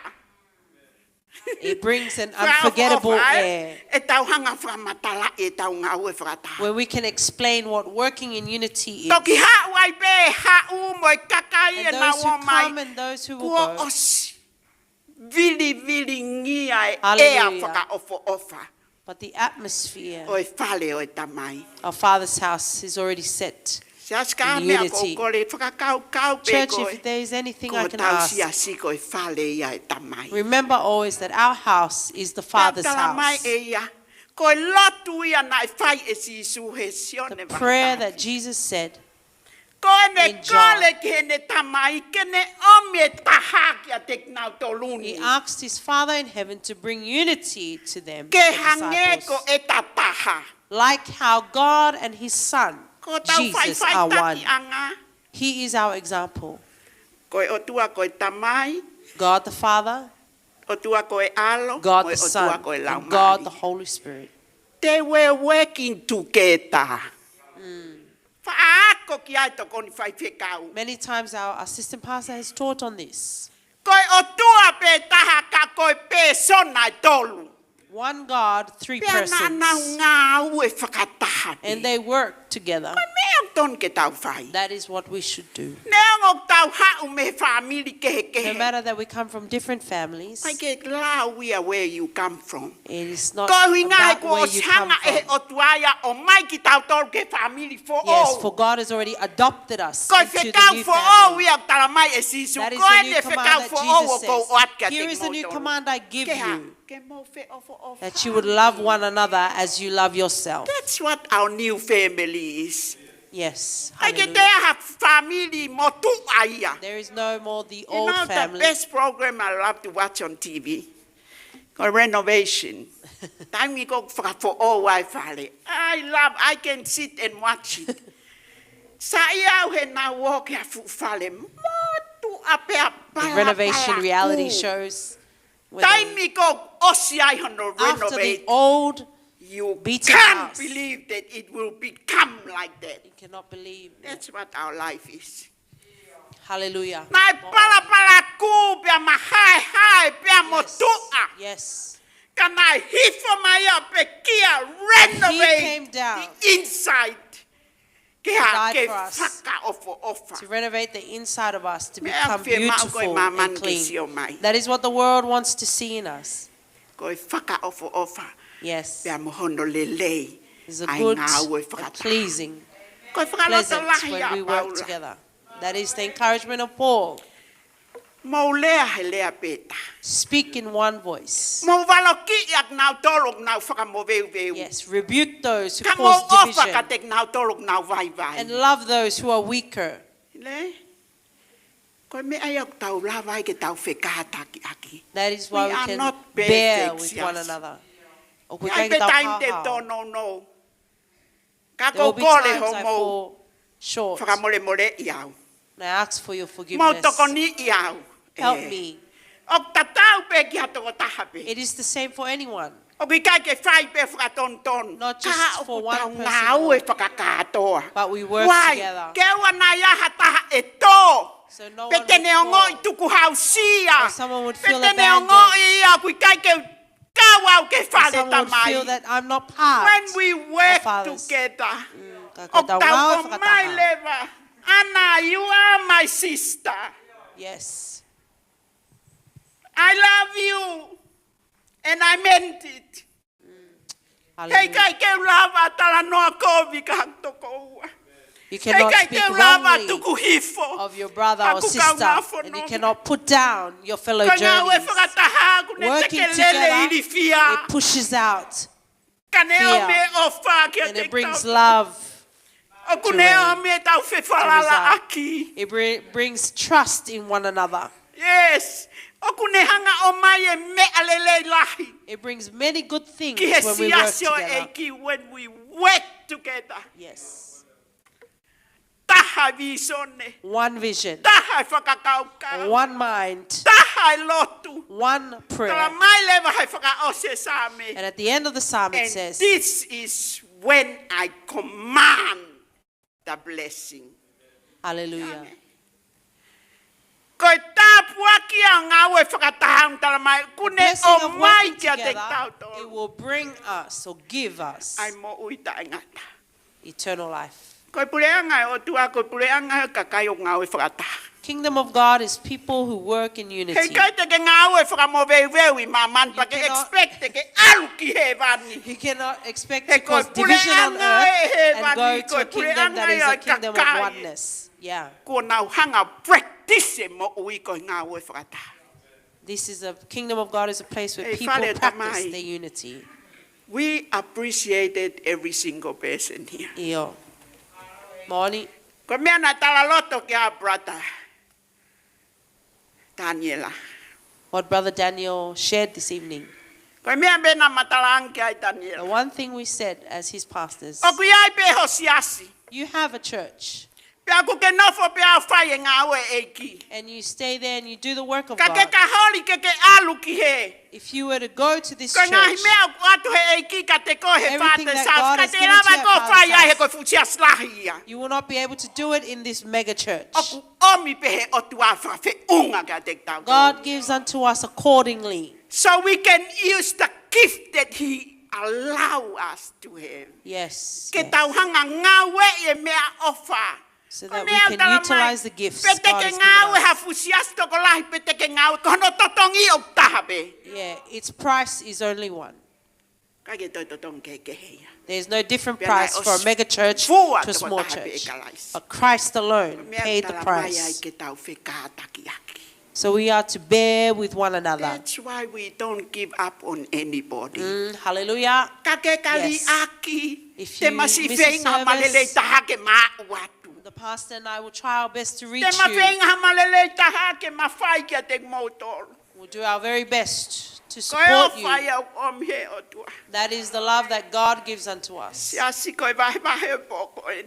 S2: It brings an unforgettable air
S4: E tau hanga whamatala e tau ngā ue whakataha.
S2: where we can explain what working in unity is.
S4: Toki ha wai pe ha u mo e kakai e
S2: And
S4: na
S2: those who
S4: wa mai.
S2: come and those who will
S4: Kua
S2: go.
S4: osi. Vili ngia e ea
S2: Hallelujah.
S4: whaka ofo ofa.
S2: But the atmosphere
S4: O e whale o e tamai.
S2: of Father's house is already set.
S4: Sias ka
S2: In
S4: mea ko
S2: unity.
S4: kore whakakau kau pe
S2: Church,
S4: koe.
S2: if there is anything I
S4: Ko
S2: can
S4: tau
S2: ask,
S4: siasi ko e whale ia e tamai.
S2: remember always that our house is the Father's
S4: Tala mai
S2: house.
S4: e ia. Ko e lotu ia na e whai e sisu he sione
S2: The
S4: waka.
S2: prayer that Jesus said,
S4: Ko ne
S2: in John.
S4: kole ke ne tamai ke ne ome taha kia te knau toluni.
S2: he asked his Father in heaven to bring unity to them,
S4: Ke
S2: the
S4: hange ko
S2: disciples.
S4: e taha.
S2: Like how God and his Son,
S4: Ko tau whai
S2: Jesus,
S4: whai
S2: are
S4: taki
S2: one.
S4: anga.
S2: He is our example.
S4: Ko e otua ko e tamai.
S2: God the Father,
S4: Otua ko e alo.
S2: God
S4: mo
S2: the
S4: e otua
S2: Son,
S4: ko e lau
S2: and God
S4: mari.
S2: the Holy Spirit.
S4: They were working together. Whaako ki ai toko ni whai whekau.
S2: Many times our assistant pastor has taught on this.
S4: Koe otua pe taha ka koe pe sona i tolu.
S2: One God, three
S4: Pea na nau
S2: persons.
S4: ngā ue whakataha. tahapi.
S2: And they work together.
S4: Me ok ton ke tau whai.
S2: That is what we should do.
S4: Neang ok tau hau me family ke
S2: No
S4: ke.
S2: matter that we come from different families,
S4: Mai ke la we are where you come from.
S2: it is not
S4: Ko hui ngai
S2: about
S4: ko
S2: where
S4: o
S2: you come
S4: sanga e
S2: from.
S4: o tuaya o mai ki tau tol ke family for
S2: Yes,
S4: all.
S2: for God has already adopted us
S4: Ko
S2: into the
S4: fekau
S2: new
S4: for all we
S2: family.
S4: are talamai e sisu.
S2: That is
S4: Ko
S2: the
S4: ene
S2: new command
S4: fekau
S2: that
S4: for all o
S2: Jesus
S4: ko o at
S2: says.
S4: ka
S2: Here is the new command I give
S4: Ke ha,
S2: you,
S4: ke mo fe ofo ofo.
S2: that you would love one another as you love yourself.
S4: That's what our new family is.
S2: Yes.
S4: I get
S2: Hallelujah.
S4: there have family mo tu aya.
S2: There is no more the
S4: You
S2: old
S4: know the
S2: family.
S4: best program I love to watch on TV? Called Renovation. Time we go for all Wi-Fi. I can sit and watch it. Saya when I walk here for fale mo tu ape
S2: The renovation reality shows. where
S4: Time
S2: they-
S4: we go osiai hono
S2: After the
S4: renovate.
S2: old,
S4: You
S2: beaten
S4: can't
S2: house.
S4: believe that it will become like that.
S2: you cannot believe.
S4: That's what our life is.
S2: Hallelujah.
S4: Nai pala pala ku pia mahai pia mo
S2: Yes.
S4: tua.
S2: Yes.
S4: Kanai hifo maya pe kia
S2: came
S4: renovate
S2: down
S4: the inside. Kia
S2: died
S4: ke
S2: for us.
S4: faka ofo ofa.
S2: To renovate the inside of us to
S4: Me
S2: become
S4: afie mau
S2: beautiful
S4: koe maman
S2: and
S4: ke
S2: clean.
S4: sio mai.
S2: That is what the world wants to see in us.
S4: Koe faka ofo ofa.
S2: Yes.
S4: Pia mo hono lelei.
S2: It's a
S4: Ai
S2: good
S4: ngā ue
S2: and
S4: whakata.
S2: pleasing,
S4: Koe whakalota
S2: pleasant
S4: lahi
S2: when
S4: a
S2: we work
S4: paula.
S2: together. That is the encouragement of Paul.
S4: Mau lea he lea peta.
S2: Speak in one voice.
S4: Mau walo ki ak nau tolok nau whakamo veu veu.
S2: Yes, rebuke those who
S4: Ka mo
S2: cause
S4: ofa ka
S2: division
S4: tek nau tolok nau vai vai.
S2: and love those who are weaker.
S4: Le? Koe me ai ak tau la vai ke tau whekata ki aki.
S2: That is why
S4: We
S2: we
S4: are
S2: can
S4: not
S2: bear
S4: perfect,
S2: with
S4: yes.
S2: one another. O kui
S4: Ai
S2: kai
S4: pe
S2: tau
S4: time te
S2: hahao.
S4: tono no. Ka
S2: There will
S4: kou
S2: be
S4: kore
S2: times
S4: ho
S2: I
S4: mo
S2: fall short. And
S4: whakamole mole i au.
S2: I ask for your
S4: Mo
S2: forgiveness.
S4: toko ni i au.
S2: Help me.
S4: Ok tatau pe ki hatoko taha pe.
S2: It is the same for anyone.
S4: O ki kai ke whai pe whakaton ton.
S2: Not just
S4: Ka
S2: for
S4: oku
S2: one
S4: tau
S2: person,
S4: ngau e
S2: Lord.
S4: whakakatoa.
S2: But we work
S4: Wai,
S2: together.
S4: ke wana ia hataha e tō.
S2: So no
S4: Pe
S2: one
S4: tene
S2: would
S4: o ngoi
S2: fall.
S4: tuku hausia.
S2: Or someone would
S4: Pe
S2: feel
S4: tene o ngoi
S2: abandoned.
S4: ia kui kai ke kawau ke
S2: Or
S4: whare
S2: someone would feel
S4: tamai.
S2: that I'm not part
S4: When we work
S2: of others.
S4: together.
S2: Ka
S4: O
S2: tau
S4: tau
S2: ngau
S4: o
S2: whakataha.
S4: mai leva. Anna, you are my sister.
S2: Yes.
S4: I love you. And I meant it. Hei
S2: Hallelujah.
S4: kai ke lava tala noa kovi ka haktoko ua.
S2: You
S4: Hei
S2: cannot
S4: kai
S2: speak
S4: ke lava
S2: wrongly
S4: tuku hifo.
S2: of your brother or
S4: Aku kau
S2: sister,
S4: ngafo
S2: and you
S4: no.
S2: cannot put down your fellow
S4: Ka ngā ue
S2: journeys.
S4: whakataha ku ne
S2: Working
S4: teke lele
S2: together,
S4: iri fia.
S2: it pushes out
S4: Ka ne o
S2: fear,
S4: me o wha kia
S2: and
S4: te
S2: it brings
S4: tau.
S2: love.
S4: O ku
S2: to
S4: ne o
S2: reign,
S4: me tau whi
S2: to
S4: whalala
S2: reside.
S4: aki.
S2: It brings trust in one another.
S4: Yes. O ku ne hanga o mai e me alele lahi.
S2: It brings many good things
S4: Ki he
S2: when we work
S4: siasio e
S2: together.
S4: ki when we work together.
S2: Yes.
S4: Taha visone.
S2: One vision,
S4: Taha whakakaukau.
S2: one mind,
S4: Taha lotu.
S2: one
S4: Tala
S2: prayer.
S4: mai lewa hai whakaose sa me.
S2: And at the end of the psalm, it
S4: And
S2: says,
S4: this is when I command the blessing.
S2: Hallelujah.
S4: Koe tāpua ki a ngā ue whakatahang tala mai. Kune
S2: Blessing
S4: o
S2: of
S4: mai
S2: working
S4: kia te
S2: together,
S4: tau
S2: it
S4: tō.
S2: will bring us or give us
S4: Ai mo uita e ngata.
S2: eternal life.
S4: Koe pureanga e o tua, koe pureanga e kakai o ngā ue whakataha.
S2: Kingdom of God is people who work in
S4: Hei
S2: unity.
S4: kai te ke ngā ue whakamoweu i maman, pa ke
S2: cannot-
S4: expect te ke alu ki he vani.
S2: You cannot expect
S4: Hey,
S2: to cause
S4: koe
S2: division on
S4: pureanga e he
S2: earth and
S4: vani,
S2: go to
S4: koe
S2: a kingdom that
S4: pureanga
S2: is
S4: e
S2: a kingdom of
S4: kakai.
S2: oneness. Yeah.
S4: Ko nau hanga practice mo ui koe ngā ue whakataha.
S2: This is a kingdom of God is a place where
S4: Hey,
S2: people
S4: whare
S2: practice
S4: tamai.
S2: their unity.
S4: We appreciated every single person here.
S2: Io. Moni,
S4: Ko mea na tala loto ki a brother Daniela.
S2: what Brother Daniel shared this evening.
S4: Ko mea bena matalang ki ai
S2: The
S4: Daniela.
S2: one thing we said as his pastors,
S4: O ku iai pe hosiasi.
S2: you have a church
S4: Pe aku ke nofo pe a whai e ngā ue eiki.
S2: and you stay there and you do the work of
S4: Ka ke
S2: God.
S4: ka holi ke ke alu ki he.
S2: If you were to go to this
S4: Ko
S2: church,
S4: ngā hi mea atu he eiki ka te ko he
S2: Everything
S4: whāte
S2: that
S4: sas.
S2: God
S4: Ka
S2: has
S4: te
S2: given to
S4: rawa
S2: you
S4: ko
S2: at
S4: whai ai he
S2: Father's
S4: ko futia slahi ia.
S2: you will not be able to do it in this mega church.
S4: Oku omi pe he otu a whawhi unga ka te tau.
S2: God gives unto us accordingly.
S4: So we can use the gift that He allow us to have.
S2: Yes.
S4: Ke
S2: yes.
S4: tau hanga ngawe e mea ofa.
S2: So that we can utilize the gifts God
S4: Pete ke
S2: has
S4: ngawe
S2: given
S4: ha
S2: us.
S4: fusias to ko lahi pete ke ngawe kono totongi o tahabe.
S2: Yeah, its price is only one.
S4: Ka ke to totong ke hea.
S2: There's no different
S4: Pia
S2: price
S4: nai
S2: for a
S4: os
S2: mega church
S4: fua
S2: to a
S4: to ko
S2: small
S4: tahabe
S2: church.
S4: e kalais.
S2: But Christ alone
S4: Mea
S2: paid the
S4: tala mai ai
S2: price.
S4: ke tau whika taki aki.
S2: So we are to bear with one another.
S4: That's why we don't give up on anybody.
S2: Hallelujah.
S4: Ka ke kali
S2: Yes.
S4: aki.
S2: If
S4: Te
S2: you
S4: masi
S2: miss a
S4: whenga malele
S2: service,
S4: taha ke maa watu.
S2: The pastor and I will try our best to reach
S4: Te ma
S2: you.
S4: whenga malele taha ke ma whai kia te motor.
S2: We'll do our very best to
S4: Koe o
S2: support
S4: whai
S2: you.
S4: au om he o tua.
S2: That is the love that God gives unto us.
S4: Si asi koe vahe vahe poko en.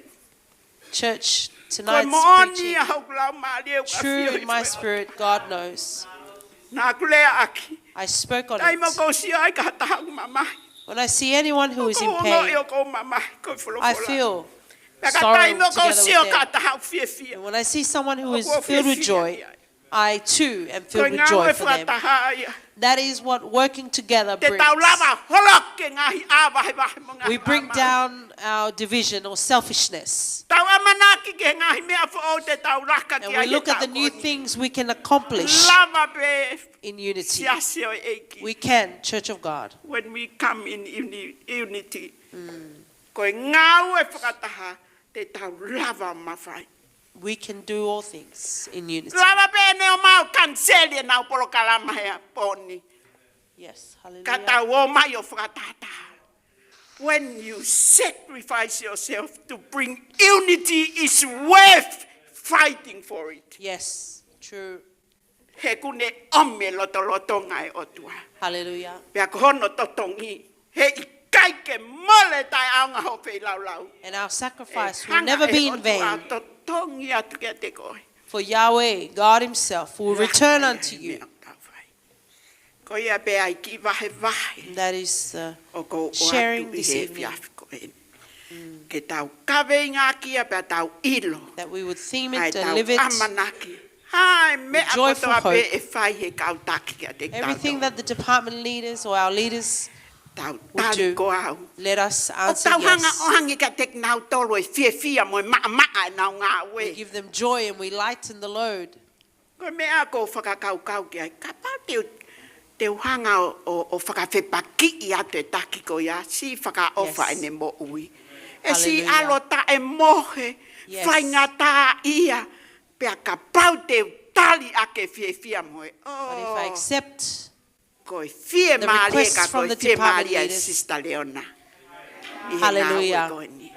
S2: Church,
S4: Koe
S2: tonight's
S4: mooni
S2: preaching,
S4: a hau lau maari au ka
S2: true
S4: whio
S2: in my spirit, God knows.
S4: Nā kulea aki.
S2: I spoke on
S4: Tai mo
S2: it.
S4: kou si ai ka tahau mamai.
S2: When I see anyone who is in
S4: Ko
S2: pain,
S4: o kou mamai koe wholofola.
S2: I feel
S4: Ka
S2: sorrow
S4: tai mo kou
S2: together
S4: si o
S2: with
S4: ka
S2: them.
S4: tahau fie fie.
S2: And when I see someone who is
S4: Ko
S2: filled with
S4: fie
S2: joy,
S4: fie.
S2: I too am
S4: Koe
S2: filled with
S4: ngā
S2: joy
S4: ue
S2: for them.
S4: whakataha ia.
S2: That is what working together
S4: Te
S2: brings.
S4: tau lava holok ke ngahi a vahe vahe mo ngahi
S2: We bring
S4: mamai.
S2: down our division or selfishness.
S4: Tau amanaki ke ngahi mea fo o te tau raka
S2: And
S4: ki
S2: we
S4: ai
S2: look
S4: e
S2: at the
S4: tau
S2: new
S4: koni.
S2: things we can accomplish
S4: Lava be
S2: in unity.
S4: siasi o eiki.
S2: We can, Church of God.
S4: When we come in unity. Koe ngau e whakataha te tau lava mawhai.
S2: We can do all things in unity.
S4: Lava be ne o mau kanseli e nau polo kalama hea poni.
S2: Yes,
S4: Ka
S2: hallelujah.
S4: tau o mai o whakatata. When you sacrifice yourself to bring unity, is worth fighting for it.
S2: Yes, true.
S4: He kune ome loto loto ngai o tua.
S2: Hallelujah.
S4: Pea kohono totongi. He I kaike mole tai aunga ho pei lau lau.
S2: And our sacrifice
S4: E
S2: will
S4: hanga
S2: never be
S4: e o
S2: in
S4: tua
S2: vain.
S4: Totongi atu kia te koe.
S2: For Yahweh, God Himself, will return unto you.
S4: Ko ia pe ai ki vahe vahe.
S2: And that is
S4: O ko o
S2: sharing
S4: atu i
S2: this
S4: he
S2: evening.
S4: fiafiko e. Ke tau kawe ngā kia pe tau ilo.
S2: that we would theme
S4: Ai
S2: it and
S4: tau
S2: live it.
S4: amanaki. Hai mea
S2: joyful
S4: kotoa pe
S2: hope.
S4: e whai he kautaki kia te
S2: Everything
S4: tātou.
S2: that the department leaders or our leaders
S4: Tau
S2: would
S4: tali
S2: do,
S4: ko au.
S2: let us
S4: O
S2: answer
S4: tau hanga
S2: yes.
S4: o hangi ka tek nau tolo e fia fia mo e maa maa e nau ngā
S2: We
S4: we.
S2: give them joy and we lighten the load.
S4: Ko mea ko whakakau kau ki ai. Ka pau te uhanga o whakawhepaki i atu e taki ko ia. Si whakaofa
S2: Yes.
S4: e ne mo ui. E si
S2: Hallelujah.
S4: alo ta e mohe.
S2: Yes.
S4: Whai ngā tā ia. Pea ka pau te tali ake fia fia mo e.
S2: But if I accept,
S4: Koe fie
S2: the
S4: maali e
S2: requests
S4: ka
S2: from
S4: koe
S2: the
S4: fie
S2: department
S4: maali e
S2: leaders.
S4: Sister Leona. I he
S2: Hallelujah.
S4: ngā ue koe ni.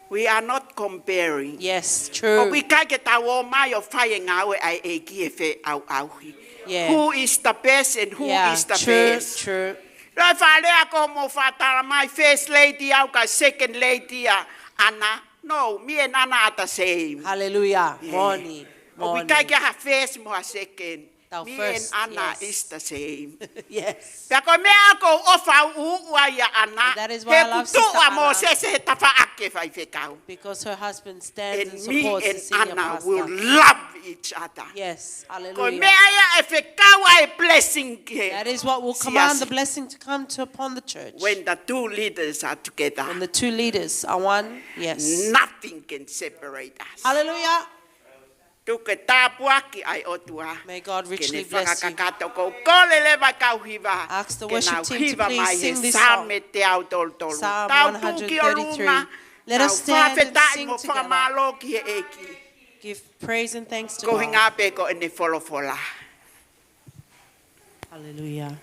S4: We are not comparing.
S2: yes,
S4: O
S2: true.
S4: we kai ke tau o mai o whai e ngā ue ai e ki e whe au auhi.
S2: Yeah.
S4: Who is the best and who
S2: Yeah,
S4: is the
S2: true,
S4: best.
S2: true.
S4: Rai whalea ko mo whatara mai first lady au ka second lady a Anna. No, me and Anna are the same.
S2: Hallelujah.
S4: Yeah.
S2: Morning.
S4: O we kai ke ha first mo ha second.
S2: Thou
S4: Me
S2: first,
S4: and Anna
S2: yes.
S4: is the same.
S2: Yes.
S4: Pea koe mea ko ofa uua ia ana.
S2: And that is why I love Sister
S4: kutua mo
S2: Anna.
S4: se se tafa ake whai whekau.
S2: Because her husband stands and
S4: And me
S2: supports the
S4: and
S2: senior
S4: Anna will
S2: pastor.
S4: love each other.
S2: Yes,
S4: Koe
S2: hallelujah.
S4: mea ia e whekau a blessing ke.
S2: That is what will
S4: Si
S2: command the
S4: asi.
S2: blessing to come to upon the church.
S4: When the two leaders are together,
S2: When the two leaders are one, yes.
S4: nothing can separate us.
S2: Hallelujah.
S4: Tuke tāpuaki ai otua.
S2: May God
S4: Ke
S2: richly
S4: ne
S2: bless you.
S4: whakakakato kou kolele vai kau hiva.
S2: Ask the
S4: Ke
S2: worship
S4: nau
S2: team to
S4: hiva
S2: please
S4: mai he
S2: sing this
S4: sa
S2: song.
S4: me te au tolu.
S2: Psalm
S4: Tau tuki o
S2: 133.
S4: runga.
S2: Let us
S4: Tau
S2: stand and
S4: whawhetai
S2: sing
S4: mo
S2: together.
S4: whakamalo ki he eki.
S2: Give praise and thanks to
S4: Ko
S2: God.
S4: hinga pe ko ene wholofola.
S2: Hallelujah.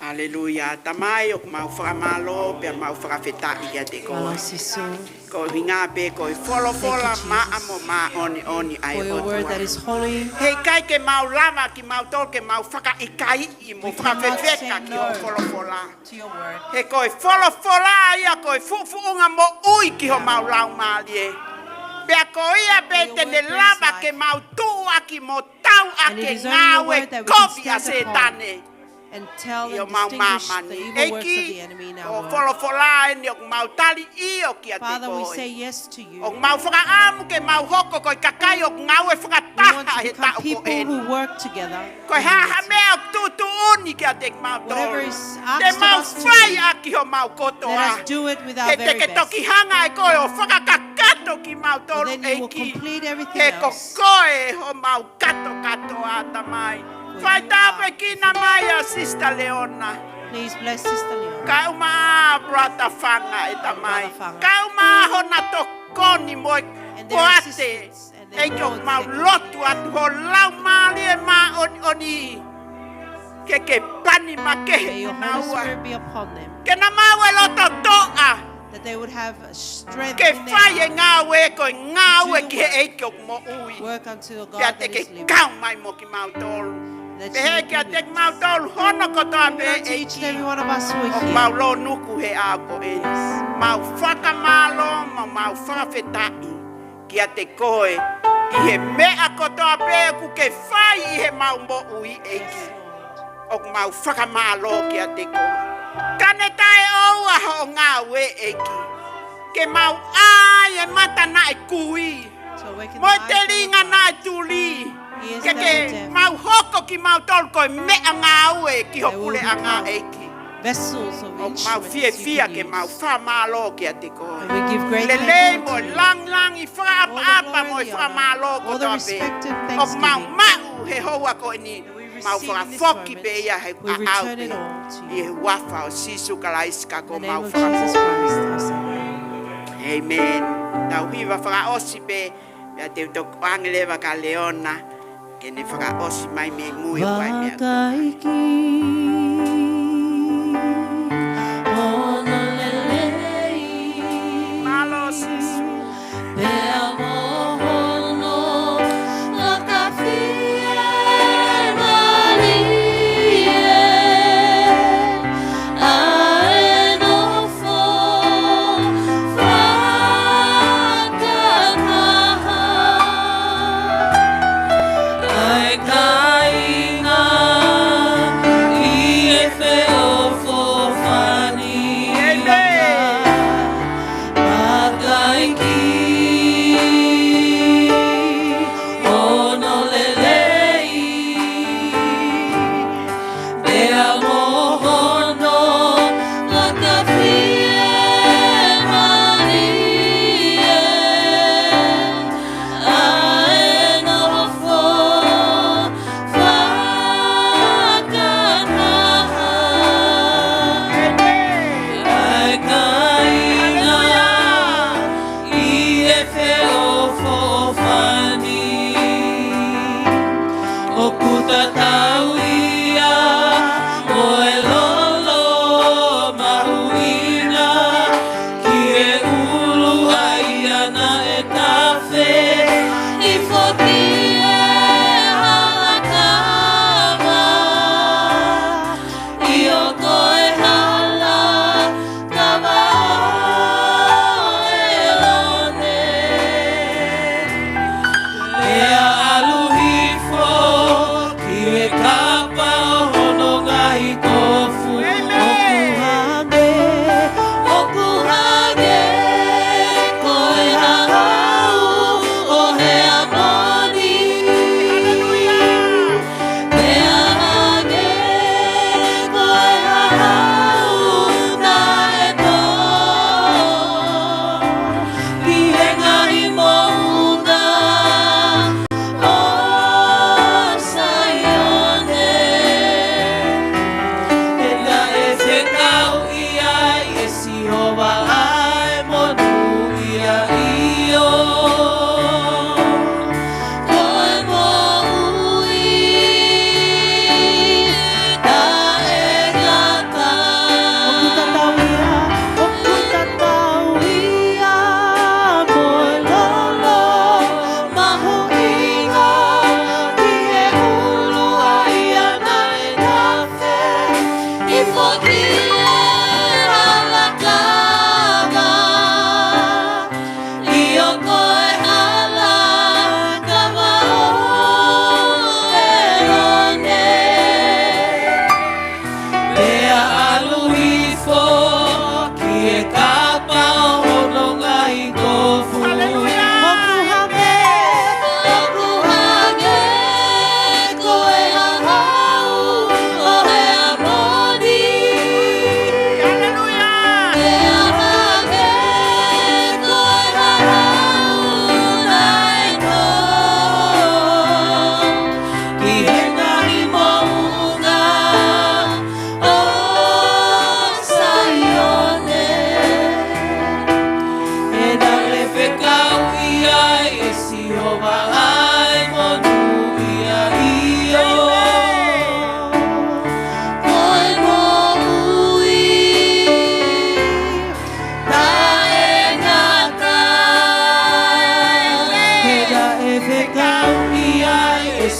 S4: Hallelujah. Tamai o mau whakamalo pe mau whakawhetai ia te koa. Ko hinga pe ko i wholofola
S2: Thank you,
S4: maa
S2: Jesus.
S4: mo maa oni oni ai
S2: For your word that
S4: otua.
S2: is holy.
S4: Hei kai ke mau lava ki mau tol ke mau whakaikai i mo
S2: We cannot
S4: whakawheweka
S2: say
S4: ki
S2: no.
S4: o wholofola.
S2: To your word.
S4: He koe wholofola ia koe fufuunga mo ui ki ho mau lau maali e. Pea ko ia pe
S2: your
S4: te ne
S2: word brings
S4: lava
S2: life.
S4: ke mau tua ki mo tau
S2: And it
S4: ake
S2: is only your
S4: ngawe
S2: word that we can
S4: kovi a
S2: stand
S4: se
S2: upon.
S4: tane.
S2: and tell
S4: Io
S2: and
S4: mau
S2: distinguish
S4: mama
S2: the
S4: ni.
S2: evil works of the
S4: Eki
S2: enemy in
S4: o
S2: our world.
S4: wholofola ni o mau tali i o kia te
S2: Father, we
S4: koe.
S2: say yes to you.
S4: O mau whakaamu ke mau hoko koe kakai o ngau e
S2: We want
S4: whakataha
S2: to
S4: he
S2: become
S4: tau ko
S2: people
S4: e.
S2: who work together.
S4: Koe
S2: in
S4: haha
S2: unity.
S4: mea o tutu uni kia te mau
S2: Whatever
S4: tolu.
S2: is
S4: Te
S2: asked
S4: mau
S2: of us to
S4: whai
S2: do,
S4: aki ho mau koto
S2: let
S4: a.
S2: us do it with our
S4: He te
S2: very
S4: ke
S2: best.
S4: toki hanga e koe o whakakakato ki mau
S2: For
S4: tolu
S2: then
S4: e
S2: you will
S4: ki.
S2: complete everything
S4: He ko
S2: else.
S4: koe ho mau kato a tamai.
S2: For
S4: Whai
S2: you
S4: tape
S2: are
S4: ki na mai a Sister Leona.
S2: Please bless Sister Leon.
S4: Ka uma brata fanga e tamai.
S2: Brother Fanga.
S4: Ka uma ho na to koni moi
S2: And their
S4: koate.
S2: assistants and their
S4: E ko
S2: boards
S4: mau
S2: that can
S4: lotu atu ho lau mali e ma oni. Ke pani ma
S2: May
S4: ke
S2: your
S4: na
S2: Holy
S4: ua.
S2: Spirit be upon them.
S4: Ke na mau e loto toa.
S2: That they would have strength
S4: Ke
S2: in
S4: whai e
S2: their
S4: ngā we ko ngā
S2: Do
S4: we
S2: the
S4: ki
S2: work.
S4: e ko mo ui.
S2: work unto a
S4: Kia
S2: God
S4: te
S2: that
S4: ke
S2: is living.
S4: kau mai mo ki mau tolu.
S2: That
S4: Pe
S2: you
S4: he
S2: would
S4: kia
S2: be
S4: te
S2: with us.
S4: mau tolu hono ko toa
S2: Even
S4: pe
S2: unto
S4: e
S2: each and
S4: ki.
S2: every one of us who
S4: O
S2: are
S4: mau
S2: here.
S4: lo nuku he a ko e. Mau whakamalo, mau whawhetai. Kia te koe, i he mea kotoa pe ku ke whai i he mau mo ui e
S2: Yes,
S4: ki.
S2: Lord.
S4: O mau whakamalo kia te koe. Kane tae oua ho ngā we e ki. Ke mau ai e mata na e kui.
S2: To awaken the
S4: Mo te
S2: eyes
S4: ringa
S2: of the
S4: na e
S2: blind.
S4: tuli.
S2: He is
S4: Ke
S2: never
S4: ke
S2: deaf.
S4: mau hoko ki mau tolu koe mea ngā ue ki ho
S2: They will
S4: pule a ngā
S2: become
S4: e ki.
S2: Vessels of
S4: O mau
S2: instruments
S4: fia
S2: you
S4: fia
S2: can
S4: ke mau
S2: use.
S4: whamalo kia te koe.
S2: And we give great
S4: Le
S2: thanks
S4: mo
S2: unto you.
S4: lang lang i
S2: All the
S4: whaapa mo
S2: glory
S4: i
S2: and the honor,
S4: whamalo ko
S2: all the
S4: toa pe.
S2: respect and
S4: O
S2: thanksgiving
S4: mau mau he hoa ko ni.
S2: that we
S4: Mau
S2: receive in this
S4: whakafoki pe
S2: moment,
S4: ia he
S2: we
S4: au
S2: return
S4: pe.
S2: it all to
S4: I
S2: you.
S4: he wafa o sisu kalaiska ko
S2: In the
S4: mau
S2: name of Jesus
S4: whakafoki.
S2: Christ, our Savior.
S4: Amen. Tau hiwa whakaosi pe. Pea te tok angelewa ka Leona. Ke ne whakaosi mai me ngui wai mea. Malo sisu.
S5: Ai kainga i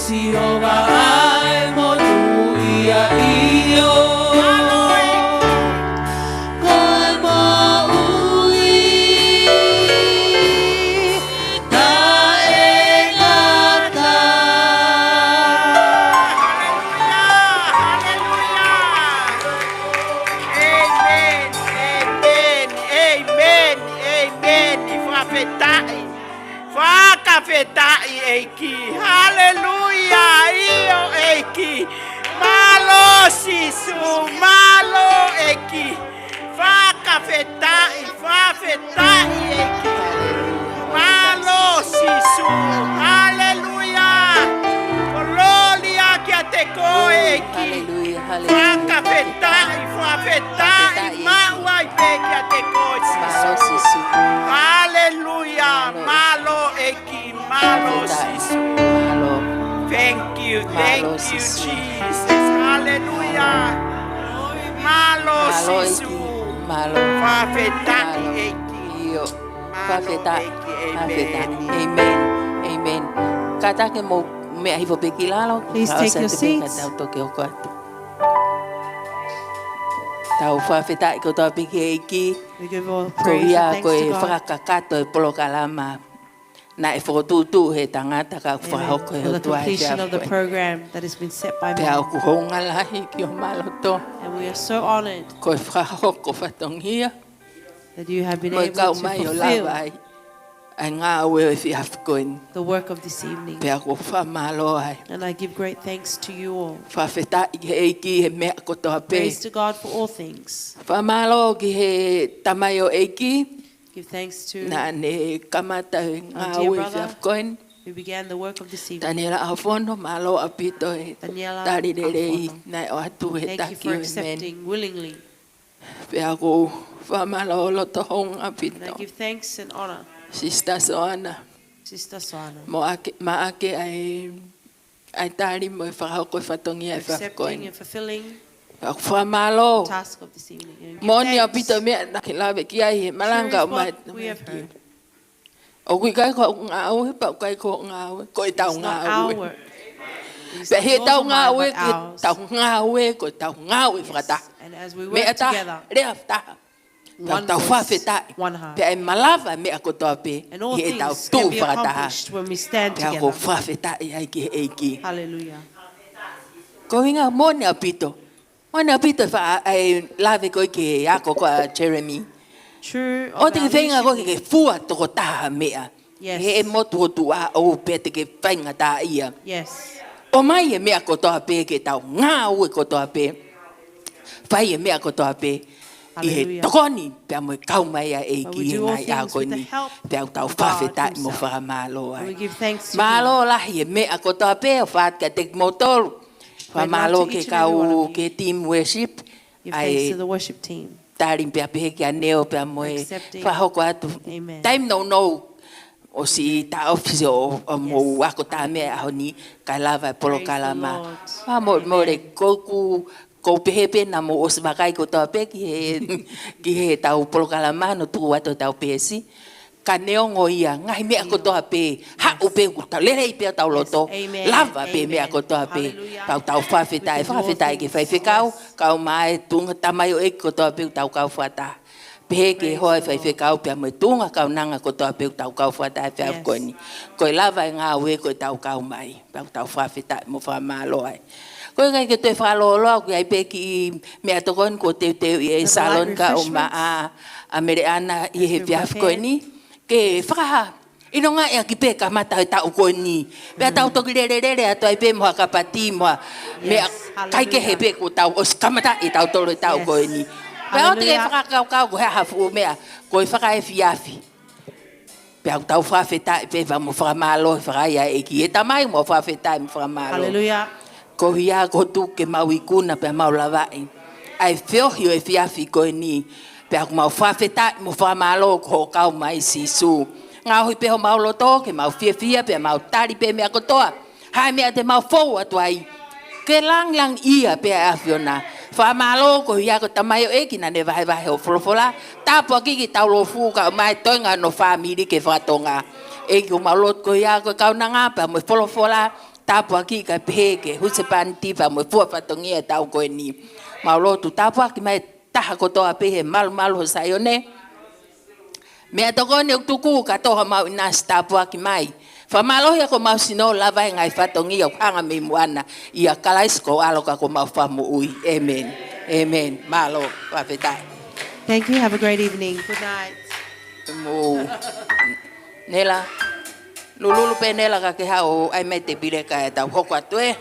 S5: Siova ai monu ia io.
S4: Fetai eiki, haleluya, io eiki, malo sisu, malo eiki, fa fetai eiki, malo sisu, haleluya, gloria que te koeki, fa fetai, mawa que te koeki, haleluya, malo eiki. Malo sisu. Thank you, Jesus. Hallelujah. Malo sisu. Fafetai eki.
S5: Fafetai. Amen. Amen. Kata ke mo me ai vo pekilalo.
S2: Please take your seats.
S5: Tau fafetai ko ta peki eki.
S2: We give all
S5: Ko
S2: praise
S5: ia
S2: and
S5: ko
S2: thanks
S5: e
S2: to God.
S5: whakakato e polokalama. Na e whotutu he tangata ka
S2: Amen.
S5: whahoko e
S2: For the
S5: hotua e
S2: completion of the
S5: whiawhoi.
S2: program that has been set by
S5: Pea o
S2: man.
S5: kuhonga lahi ki o maloto.
S2: And we are so honored
S5: Ko e whahoko whatongia.
S2: that you have been
S5: Mo e
S2: able
S5: kau
S2: to
S5: mai o
S2: fulfill
S5: lava ai. Ai ngā ue e whiawhikoin.
S2: the work of this evening.
S5: Pea ko whamalo ai.
S2: And I give great thanks to you all.
S5: Whawhetai he eiki he mea ko toa pe.
S2: Praise to God for all things.
S5: Whamalo ki he tamai o eiki.
S2: Give thanks to
S5: Na ne kamata e ngā
S2: dear
S5: ue e
S2: brother.
S5: whiawhikoin.
S2: who began the work of this evening.
S5: Daniela Afono malo apito e
S2: Daniela
S5: tari rei
S2: Afono.
S5: nai o atu he
S2: Thank you
S5: taki
S2: for
S5: o men.
S2: accepting willingly.
S5: Pea ko whamalo lo tohong
S2: And I
S5: apito.
S2: give thanks and honor,
S5: Sista Soana.
S2: Sister Soana,
S5: Ma ake ai tari mo e whakahoko e whatongi e
S2: accepting
S5: whakoin.
S2: and fulfilling
S5: Whamalo.
S2: the task of this evening. And give
S5: Moni
S2: thanks.
S5: apito mea na ke lawe ki ai he
S2: Sure
S5: malanga
S2: is
S5: o mai.
S2: what we have heard.
S5: O kui kai ko ngā ue, pa kai ko ngā ue, ko e tau
S2: It's
S5: ngā
S2: not our
S5: ue.
S2: work. It's
S5: Pe
S2: not
S5: he
S2: yours
S5: tau
S2: or
S5: ngā
S2: mine,
S5: ue,
S2: but
S5: ki
S2: ours.
S5: tau ngā ue, ko tau ngā ue whakata.
S2: And as we
S5: Mea
S2: work
S5: ta,
S2: together,
S5: rea whata.
S2: one
S5: Tau
S2: voice,
S5: whawhetai.
S2: one heart.
S5: Pe ai malawa mea ko toa pe,
S2: And all
S5: i e tau
S2: things
S5: tū
S2: can be
S5: whakataha.
S2: accomplished when we stand
S5: Pe a ko
S2: together.
S5: whawhetai ai ki he eiki.
S2: Hallelujah.
S5: Ko inga mone apito. Mone apito wha ai lawe koe ki ako ko a Jeremy.
S2: True.
S5: O
S2: of
S5: te
S2: our
S5: ke whenga koe
S2: leadership.
S5: ke fua toko taha mea.
S2: Yes.
S5: He e motu o tu a o pe te ke whainga tā ia.
S2: Yes.
S5: O mai e mea ko toa pe ke tau ngā ue ko toa pe. Whai e mea ko toa pe. I he
S2: Hallelujah.
S5: tokoni pia mo e kau mai a e
S2: But
S5: ki
S2: we
S5: e
S2: do all
S5: ngai a
S2: things
S5: koe
S2: with the
S5: ni.
S2: help
S5: Pia tau
S2: of God
S5: whawhetai mo
S2: himself.
S5: whamalo
S2: And we
S5: ai.
S2: give thanks to
S5: Malo
S2: him.
S5: lahi e mea ko toa pe o whaat ka te motoru.
S2: Pray
S5: Whamalo
S2: love to
S5: ke
S2: each and every one
S5: kau
S2: of you.
S5: ke team worship.
S2: Give thanks
S5: Ai
S2: to the worship team.
S5: tarim pia pehe ki a neo pia mo e
S2: Accepting.
S5: whahoko atu.
S2: Amen.
S5: Time no. O si ta office o mo
S2: Yes.
S5: ako ta me a honi kai lava e polo
S2: Praise the
S5: kalama.
S2: Lord.
S5: Pa mo
S2: Amen.
S5: mo re koku ko pehe na mo os makai ko ta pe ki he ki he tau polo kalama no tu ato tau pesi. Ka neongo ia ngai me ako to pe ha o pe ku ta lere pe tau loto.
S2: Amen.
S5: Lava pe me
S2: Amen.
S5: ako to pe.
S2: Hallelujah.
S5: Tau tau fa
S2: We can do all
S5: feta ki
S2: things.
S5: fa kau
S2: Yes.
S5: kau mai tunga tamayo e ko to pe tau kau fata. Pe ke
S2: Praise
S5: hoi
S2: the
S5: fai kau pia mo tunga kau nanga ko toa pe tau kau fata fia
S2: Yes.
S5: ko ni. Ko lava e ngā ue ko tau kau mai. Pau tau fa feta mo fa malo ai. Ko ngai ke te fa lo lo ko ai pe ki me atokon ko te i e salon ka o ma a mereana i he pia ko ni. Ke fa ino nga e ki pe ka mata e tau ko ni. Pe tau to re ato ai pe mo ka pati mo me kai ke he pe ko tau os kamata e tau to tau ko ni. Pea o te whakakau ko hea hafu mea, ko i whaka e fiafi. Pea tau whawhetai pe wa mo whakamalo e whakaia e ki e tamai mo whawhetai mo whakamalo.
S2: Hallelujah.
S5: Ko hia ko tu ke mau i kuna pea mau lawai. Ai whiohio e fiafi ko e ni. Pea ko mau whawhetai mo whakamalo ko ho kau mai sisu. Ngā hui pe ho mau loto ke mau whiafia pea mau tari pe mea kotoa. Hai mea te mau fou atu ai. Ke lang ia pea a whiona. Whamalo ko hia ko tamayo e ki na ne vai o wholofola. Tāpua ki tau lo fuka o mai toinga no whamiri ke whatonga. E ki o maulot ko hia ko kaunanga pa mo wholofola. tapua ki ka peke hu se pan tipa mo fu fa tongi e tau ko ni ma lo tu tapua ki mai taha ko toa pehe mal ho sayone me to ko ni tu ku ka to ma na tapua ki mai fa malo ya ko mau sino lava ngai fa tongi o anga me muana ia kalais ko alo ka ko mau fa mu ui amen amen malo fa feta.
S2: Thank you. Have a great evening. Good night.
S5: Mo nela lulu pe nela ka ke ha o ai me te pile ka e tau hoko atu e